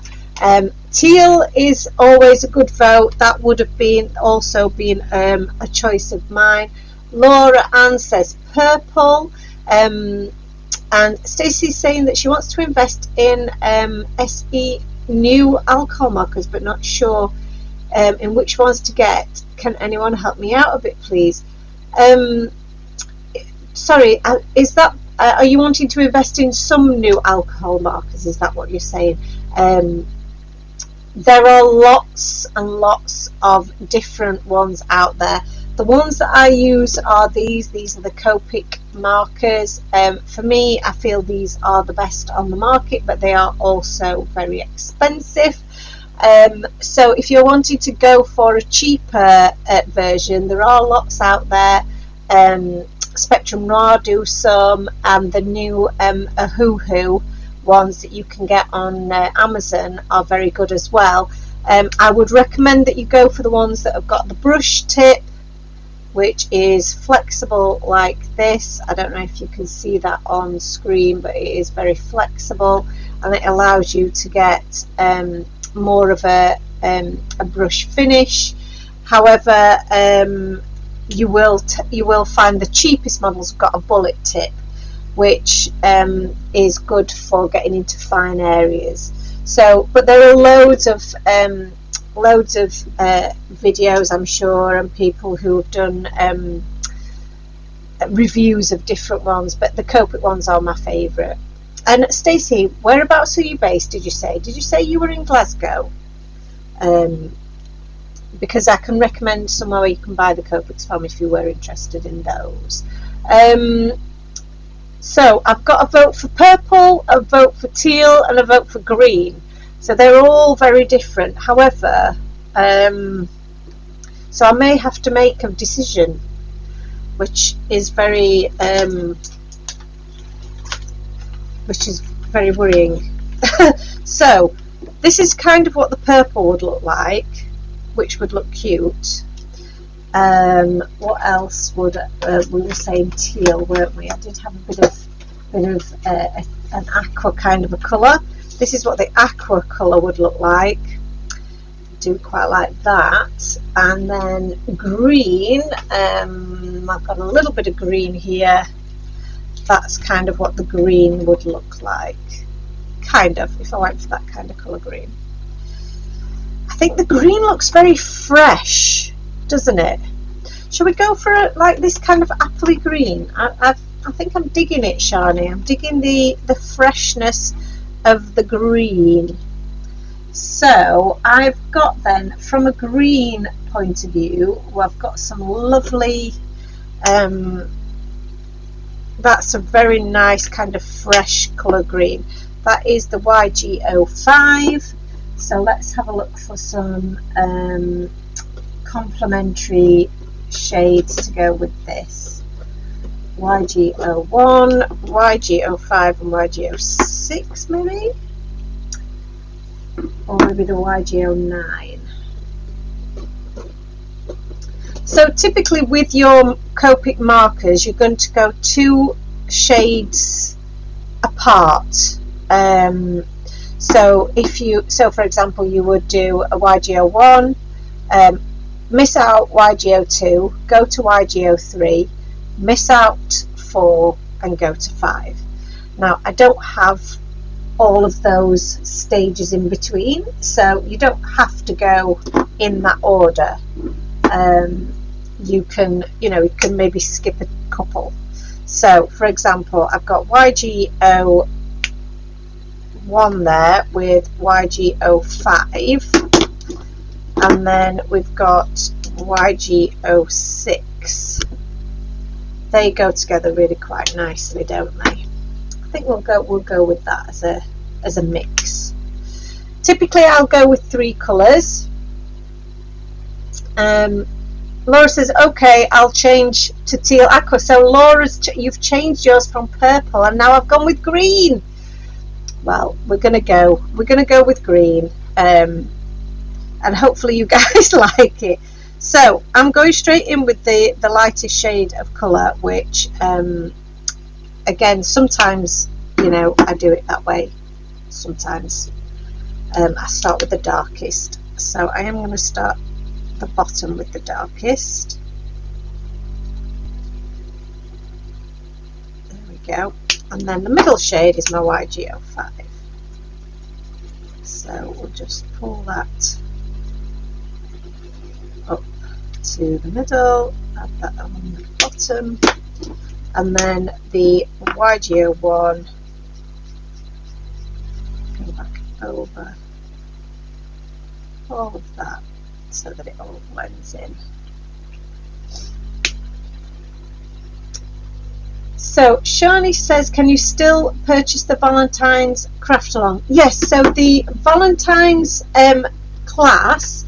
Teal is always a good vote. That would have also been a choice of mine. Laura Ann says purple. And Stacey's saying that she wants to invest in SE new alcohol markers, but not sure in which ones to get. Can anyone help me out a bit, please? Sorry, is that are you wanting to invest in some new alcohol markers? Is that what you're saying? There are lots and lots of different ones out there. The ones that I use are these are the Copic markers. For me, I feel these are the best on the market, but they are also very expensive. So if you're wanting to go for a cheaper version, there are lots out there. Spectrum Raw do some, and the new Ahoo ones that you can get on Amazon are very good as well. I would recommend that you go for the ones that have got the brush tip, which is flexible like this. I don't know if you can see that on screen, but it is very flexible, and it allows you to get more of a brush finish. However, you will find the cheapest models have got a bullet tip, which is good for getting into fine areas. So, but there are loads of videos, I'm sure, and people who have done reviews of different ones, but the Copic ones are my favourite. And Stacey, whereabouts are you based, did you say you were in Glasgow? Because I can recommend somewhere where you can buy the Copics from if you were interested in those. So I've got a vote for purple, a vote for teal, and a vote for green. So they're all very different. However, so I may have to make a decision, which is very worrying. So this is kind of what the purple would look like, which would look cute. What else would we were saying teal, weren't we? I did have a bit of an aqua kind of a colour. This is what the aqua colour would look like. Do quite like that. And then green, I've got a little bit of green here. That's kind of what the green would look like, kind of, if I went for that kind of colour green. I think the green looks very fresh, doesn't it? Shall we go for like this kind of appley green? I think I'm digging it, Shani. I'm digging the freshness of the green. So I've got then, from a green point of view, well, I've got some lovely, that's a very nice kind of fresh colour green. That is the YG05. So let's have a look for some complementary shades to go with this. YG01, YG05 and YG06 maybe? Or maybe the YG09. So typically with your Copic markers, you're going to go 2 shades apart. So for example, you would do a YG01, miss out YG02, go to YG03, miss out 4 and go to 5. Now I don't have all of those stages in between, so you don't have to go in that order. You can maybe skip a couple. So for example, I've got YG01 there with YG05, and then we've got YG06. They go together really quite nicely, don't they? I think we'll go with that as a mix. Typically I'll go with 3 colours. Laura says, okay, I'll change to teal aqua. So you've changed yours from purple, and now I've gone with green. Well, we're gonna go with green, and hopefully you guys like it. So I'm going straight in with the lightest shade of colour, which again, sometimes I do it that way. Sometimes I start with the darkest. So I am going to start the bottom with the darkest. There we go. And then the middle shade is my YG05. So we'll just pull that up to the middle, add that on the bottom, and then the YG01, go back over all of that so that it all blends in. So Shani says, can you still purchase the Valentine's craft along? Yes, so the Valentine's class,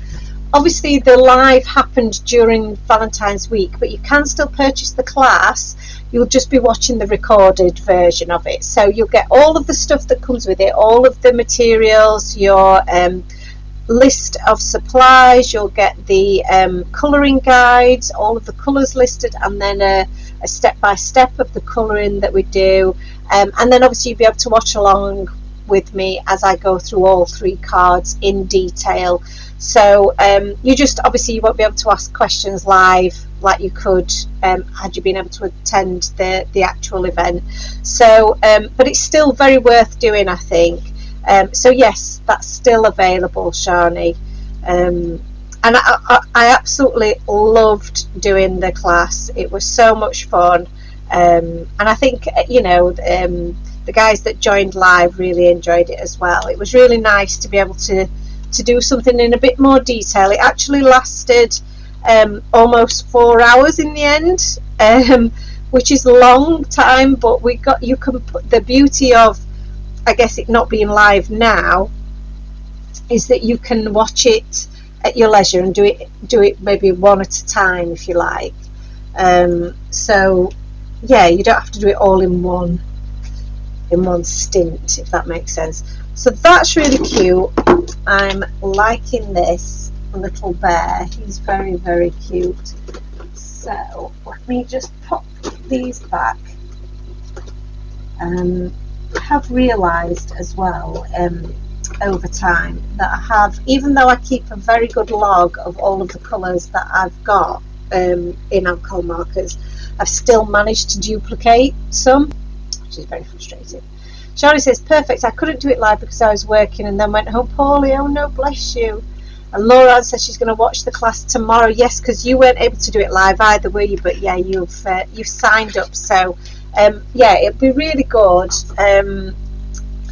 obviously the live happened during Valentine's week, but you can still purchase the class. You'll just be watching the recorded version of it. So you'll get all of the stuff that comes with it, all of the materials, your list of supplies, you'll get the colouring guides, all of the colours listed, and then a step-by-step of the colouring that we do, and then obviously you'll be able to watch along with me as I go through all 3 cards in detail. So you won't be able to ask questions live like you could had you been able to attend the actual event. So but it's still very worth doing, I think. So yes, that's still available, Shani. And I absolutely loved doing the class. It was so much fun, and I think the guys that joined live really enjoyed it as well. It was really nice to be able to do something in a bit more detail. It actually lasted almost 4 hours in the end, which is a long time, but you can put the beauty of, I guess, it not being live now is that you can watch it at your leisure and do it maybe one at a time if you like. So yeah, you don't have to do it all in one stint, if that makes sense. So that's really cute. I'm liking this. little bear. He's very, very cute. So let me just pop these back. I have realised as well over time that I have, even though I keep a very good log of all of the colours that I've got in alcohol markers, I've still managed to duplicate some, which is very frustrating. Charlie says, perfect, I couldn't do it live because I was working and then went home poorly. Oh no, bless you. And Laura says she's going to watch the class tomorrow. Yes, because you weren't able to do it live either, were you? But yeah, you've signed up, so yeah, it'll be really good.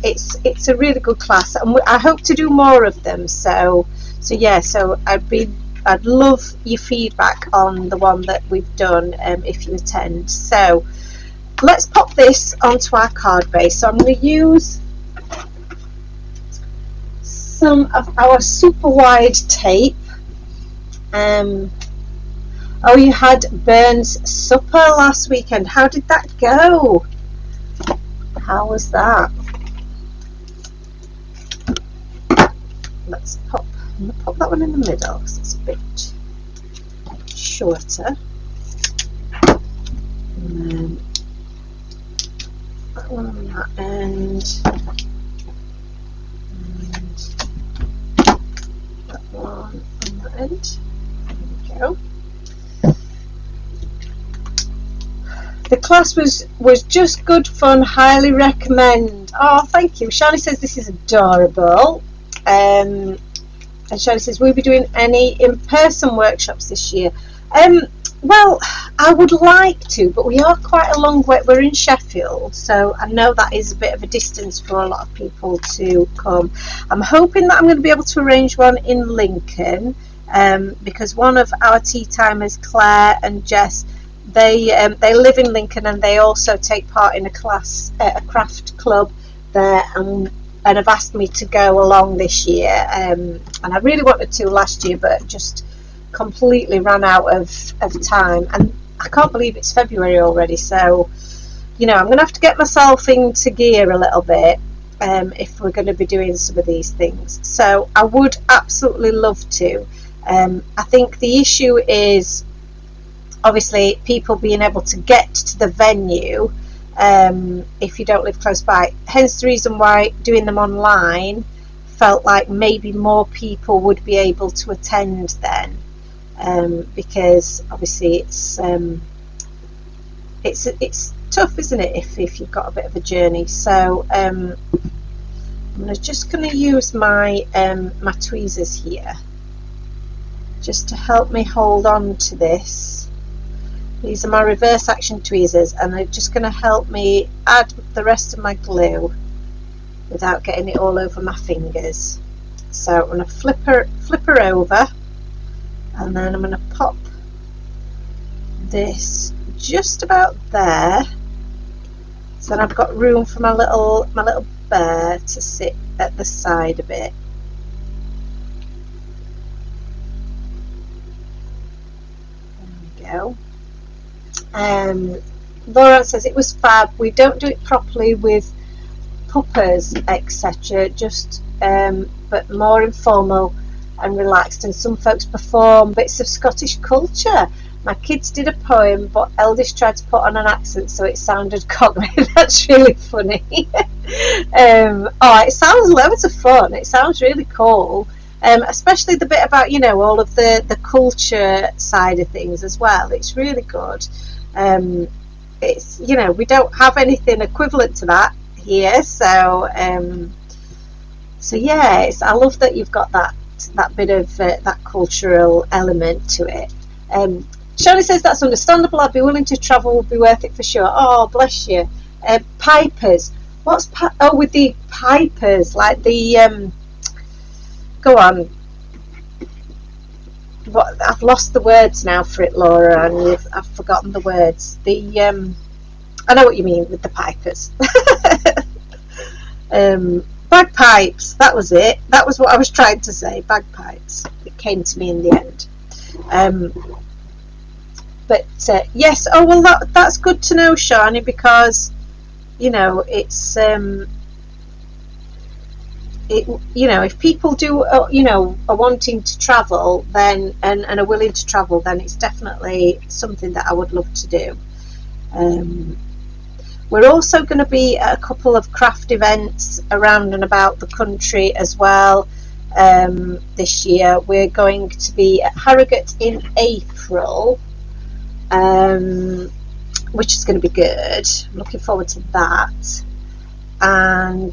It's a really good class, and I hope to do more of them. So yeah, so I'd love your feedback on the one that we've done if you attend. So let's pop this onto our card base. So I'm going to use some of our super wide tape. Oh, you had Burns supper last weekend. How did that go? How was that? I'm going to pop that one in the middle because it's a bit shorter. And then that one on that end. And that one on that end. There we go. The class was just good fun, highly recommend. Oh, thank you. Charlie says this is adorable. And Charlie says, will we be doing any in-person workshops this year? Well, I would like to, but we are quite a long way. We're in Sheffield, so I know that is a bit of a distance for a lot of people to come. I'm hoping that I'm going to be able to arrange one in Lincoln, because one of our tea timers, Claire and Jess, they live in Lincoln and they also take part in a class, a craft club there, and have asked me to go along this year. And I really wanted to last year, but just completely ran out of time. And I can't believe it's February already. So, you know, I'm going to have to get myself into gear a little bit if we're going to be doing some of these things. So I would absolutely love to. I think the issue is obviously people being able to get to the venue if you don't live close by. Hence the reason why doing them online felt like maybe more people would be able to attend then, because obviously it's tough, isn't it, if you've got a bit of a journey. So I'm just going to use my my tweezers here just to help me hold on to this. These are my reverse action tweezers, and they're just going to help me add the rest of my glue without getting it all over my fingers. So I'm going to flip her over, and then I'm going to pop this just about there. So then I've got room for my little bear to sit at the side of it. There we go. Laura says it was fab. We don't do it properly with puppers, etc. Just but more informal and relaxed. And some folks perform bits of Scottish culture. My kids did a poem, but eldest tried to put on an accent, so it sounded cockney. That's really funny. Oh, it sounds loads of fun. It sounds really cool. Especially the bit about, you know, all of the culture side of things as well. It's really good. It's, you know, we don't have anything equivalent to that here, so so yeah, I love that you've got that bit of that cultural element to it. Shirley says that's understandable. I'd be willing to travel, would be worth it for sure. Oh, bless you. Pipers. What's with the pipers, like the go on. What, I've lost the words now for it, Laura, and I've forgotten the words. The I know what you mean with the pipers. Bagpipes, that was it. That was what I was trying to say. Bagpipes. It came to me in the end. But yes. Oh well, that's good to know, Shani, because you know it's you know, if people do, you know, are wanting to travel, then and are willing to travel, then it's definitely something that I would love to do. We're also going to be at a couple of craft events around and about the country as well. This year we're going to be at Harrogate in April, which is going to be good. I'm looking forward to that. And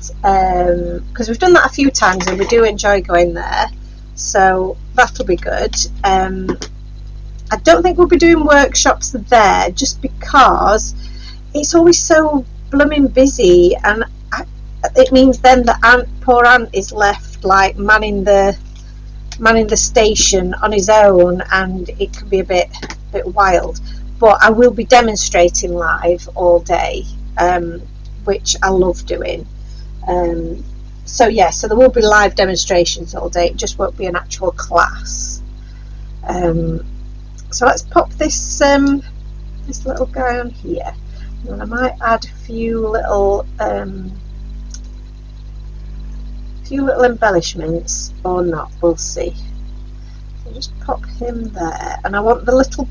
because we've done that a few times and we do enjoy going there, so that'll be good. I don't think we'll be doing workshops there, just because it's always so blooming busy, and it means then that poor Ant is left like manning the station on his own, and it can be a bit wild. But I will be demonstrating live all day, which I love doing. So yeah, so there will be live demonstrations all day. It just won't be an actual class. So let's pop this little guy on here, and I might add a few little embellishments or not. We'll see. So just pop him there, and I want the little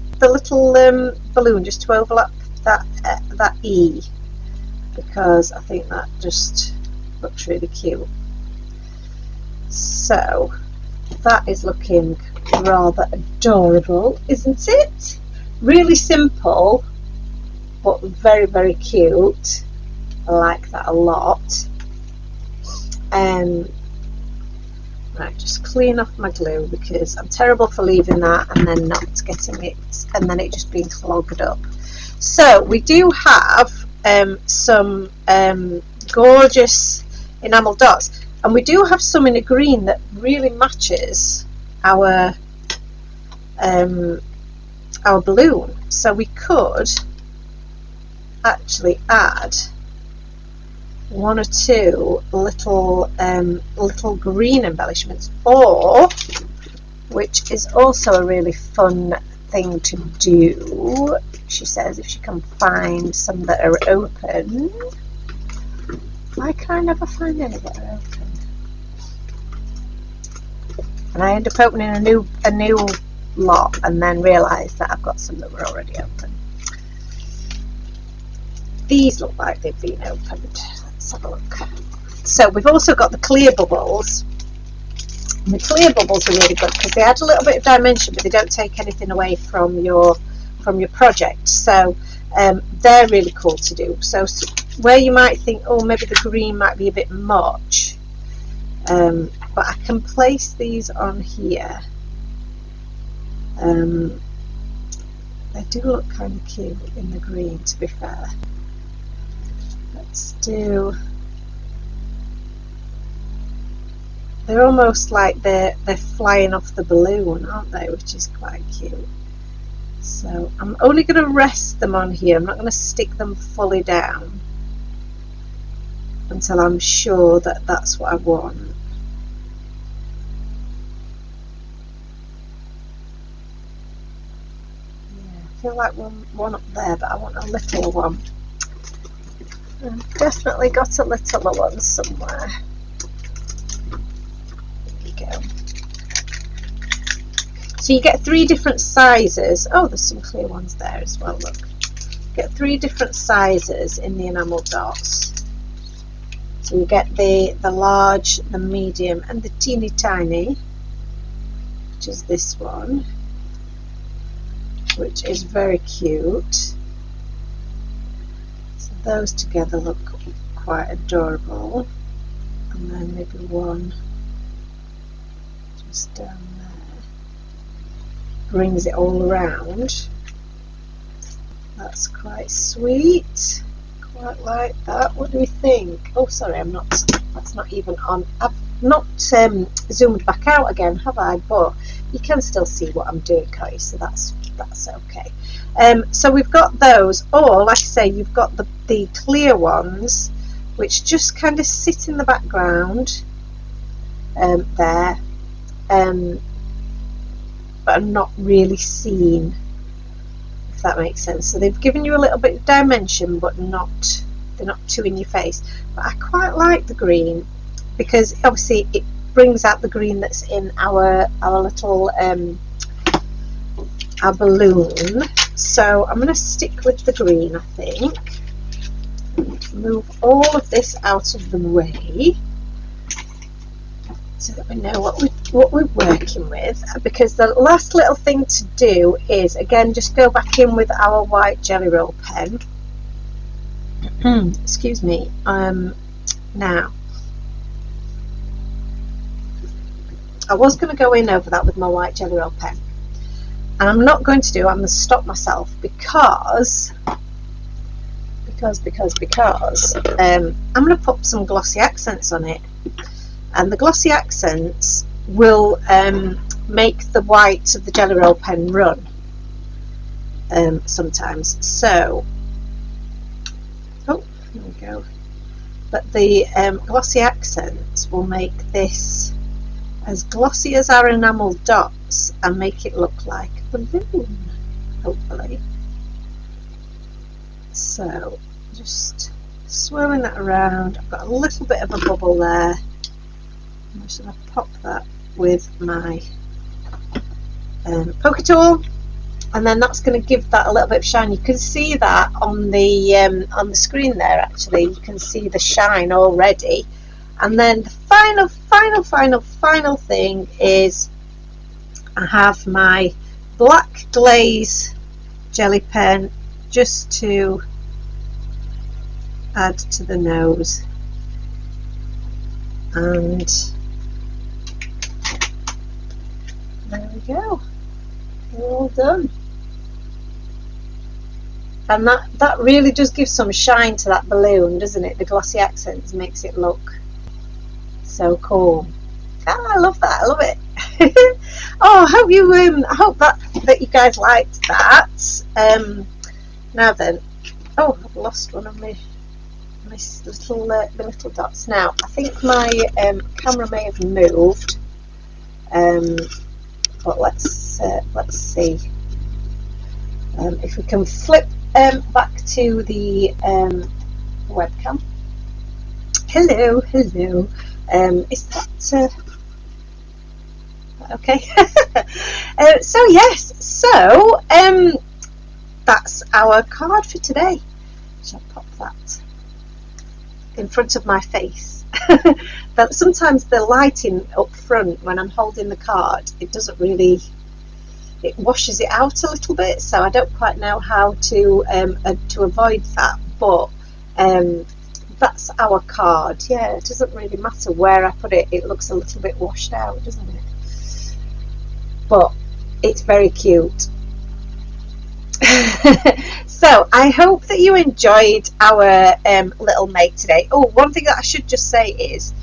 balloon just to overlap that E, because I think that just looks really cute. So that is looking rather adorable, isn't it? Really simple, but very, very cute. I like that a lot. Right, just clean off my glue, because I'm terrible for leaving that and then not getting it, and then it just being clogged up. So we do have some gorgeous enamel dots, and we do have some in a green that really matches our balloon. So we could actually add one or two little green embellishments, or, which is also a really fun thing to do, she says, if she can find some that are open. Why can I never find any that are open? And I end up opening a new lot and then realise that I've got some that were already open. These look like they've been opened. Let's have a look. So we've also got the clear bubbles. And the clear bubbles are really good because they add a little bit of dimension, but they don't take anything away from your project. So they're really cool to do. So where you might think, oh, maybe the green might be a bit much, but I can place these on here. They do look kind of cute in the green, to be fair. Let's do, they're almost like they're flying off the balloon, aren't they, which is quite cute. So I'm only going to rest them on here. I'm not going to stick them fully down until I'm sure that that's what I want. Yeah, I feel like one up there, but I want a littler one. I've definitely got a littler one somewhere. There we go. So you get 3 different sizes. Oh, there's some clear ones there as well, look. You get 3 different sizes in the enamel dots. So you get the large, the medium, and the teeny tiny, which is this one, which is very cute. So those together look quite adorable. And then maybe one just down there. Brings it all around. That's quite sweet. Quite like that. What do we think? Oh, sorry, that's not even on. I've not zoomed back out again, have I? But you can still see what I'm doing, can't you? So that's okay. So we've got those, or like I say, you've got the clear ones, which just kind of sit in the background there, but are not really seen, if that makes sense. So they've given you a little bit of dimension, but they're not too in your face. But I quite like the green. because obviously it brings out the green that's in our little our balloon. So I'm going to stick with the green, I think. Move all of this out of the way so that we know what we're working with, because the last little thing to do is again just go back in with our white jelly roll pen. Excuse me. Now I was going to go in over that with my white jelly roll pen, and I'm not going to do. I'm going to stop myself because I'm going to put some glossy accents on it, and the glossy accents will make the white of the jelly roll pen run sometimes. So, oh, here we go. But the glossy accents will make this as glossy as our enamel dots and make it look like a balloon, hopefully. So just swirling that around. I've got a little bit of a bubble there. I'm just going to pop that with my poker tool, and then that's going to give that a little bit of shine. You can see that on the screen there. Actually, you can see the shine already. And then the final thing is I have my black glaze jelly pen just to add to the nose, and there we go, we're all done. And that really does give some shine to that balloon, doesn't it? The glossy accents makes it look so cool. I love that. I love it. Oh, I hope that you guys liked that. Now then, oh, I've lost one of my little dots. Now I think my camera may have moved, but let's see if we can flip back to the webcam. Hello. Is that okay? So yes, so that's our card for today. Shall I pop that in front of my face? But sometimes the lighting up front when I'm holding the card, it doesn't really, it washes it out a little bit, so I don't quite know how to avoid that, but that's our card. Yeah, it doesn't really matter where I put it, it looks a little bit washed out, doesn't it? But it's very cute. So I hope that you enjoyed our little make today. Oh, one thing that I should just say is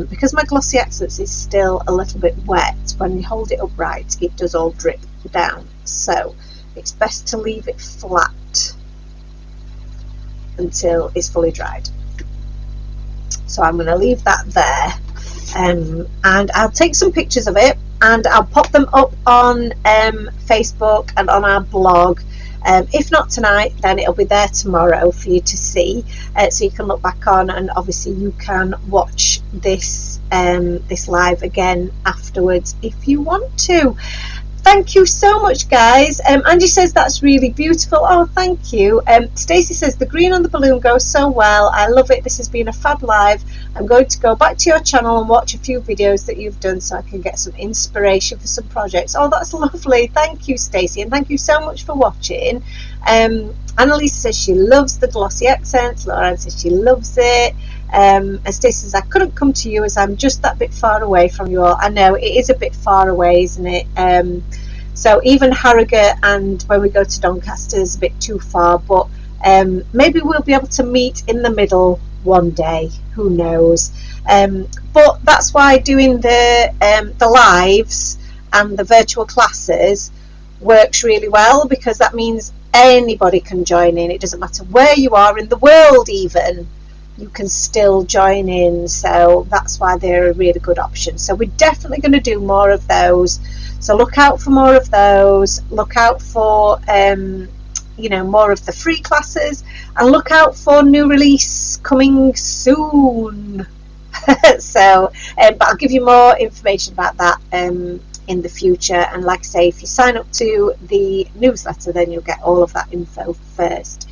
because my glossy accents is still a little bit wet, when you hold it upright it does all drip down, so it's best to leave it flat until it's fully dried. So I'm going to leave that there, and I'll take some pictures of it and I'll pop them up on Facebook and on our blog. If not tonight, then it'll be there tomorrow for you to see, so you can look back on, and obviously you can watch this this live again afterwards if you want to. Thank you so much, guys. Angie says that's really beautiful. Oh, thank you. Stacey says the green on the balloon goes so well. I love it. This has been a fab live. I'm going to go back to your channel and watch a few videos that you've done so I can get some inspiration for some projects. Oh, that's lovely. Thank you, Stacey, and thank you so much for watching. Annalise says she loves the glossy accents. Lauren says she loves it. And Stacey says I couldn't come to you as I'm just that bit far away from you all. I know it is a bit far away, isn't it? So even Harrogate and when we go to Doncaster is a bit too far, but maybe we'll be able to meet in the middle one day, who knows. But that's why doing the lives and the virtual classes works really well, because that means anybody can join in. It doesn't matter where you are in the world, even you can still join in, so that's why they're a really good option. So we're definitely going to do more of those, so look out for more of those. Look out for you know, more of the free classes, and look out for new release coming soon. So, but I'll give you more information about that in the future. And like I say, if you sign up to the newsletter, then you'll get all of that info first.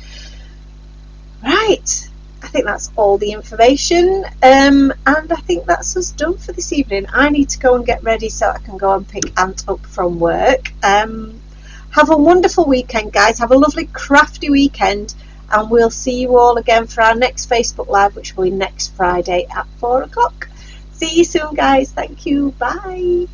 Right, I think that's all the information, and I think that's us done for this evening. I need to go and get ready so I can go and pick Ant up from work. Have a wonderful weekend, guys. Have a lovely crafty weekend, and we'll see you all again for our next Facebook Live, which will be next Friday at 4 o'clock. See you soon, guys. Thank you. Bye.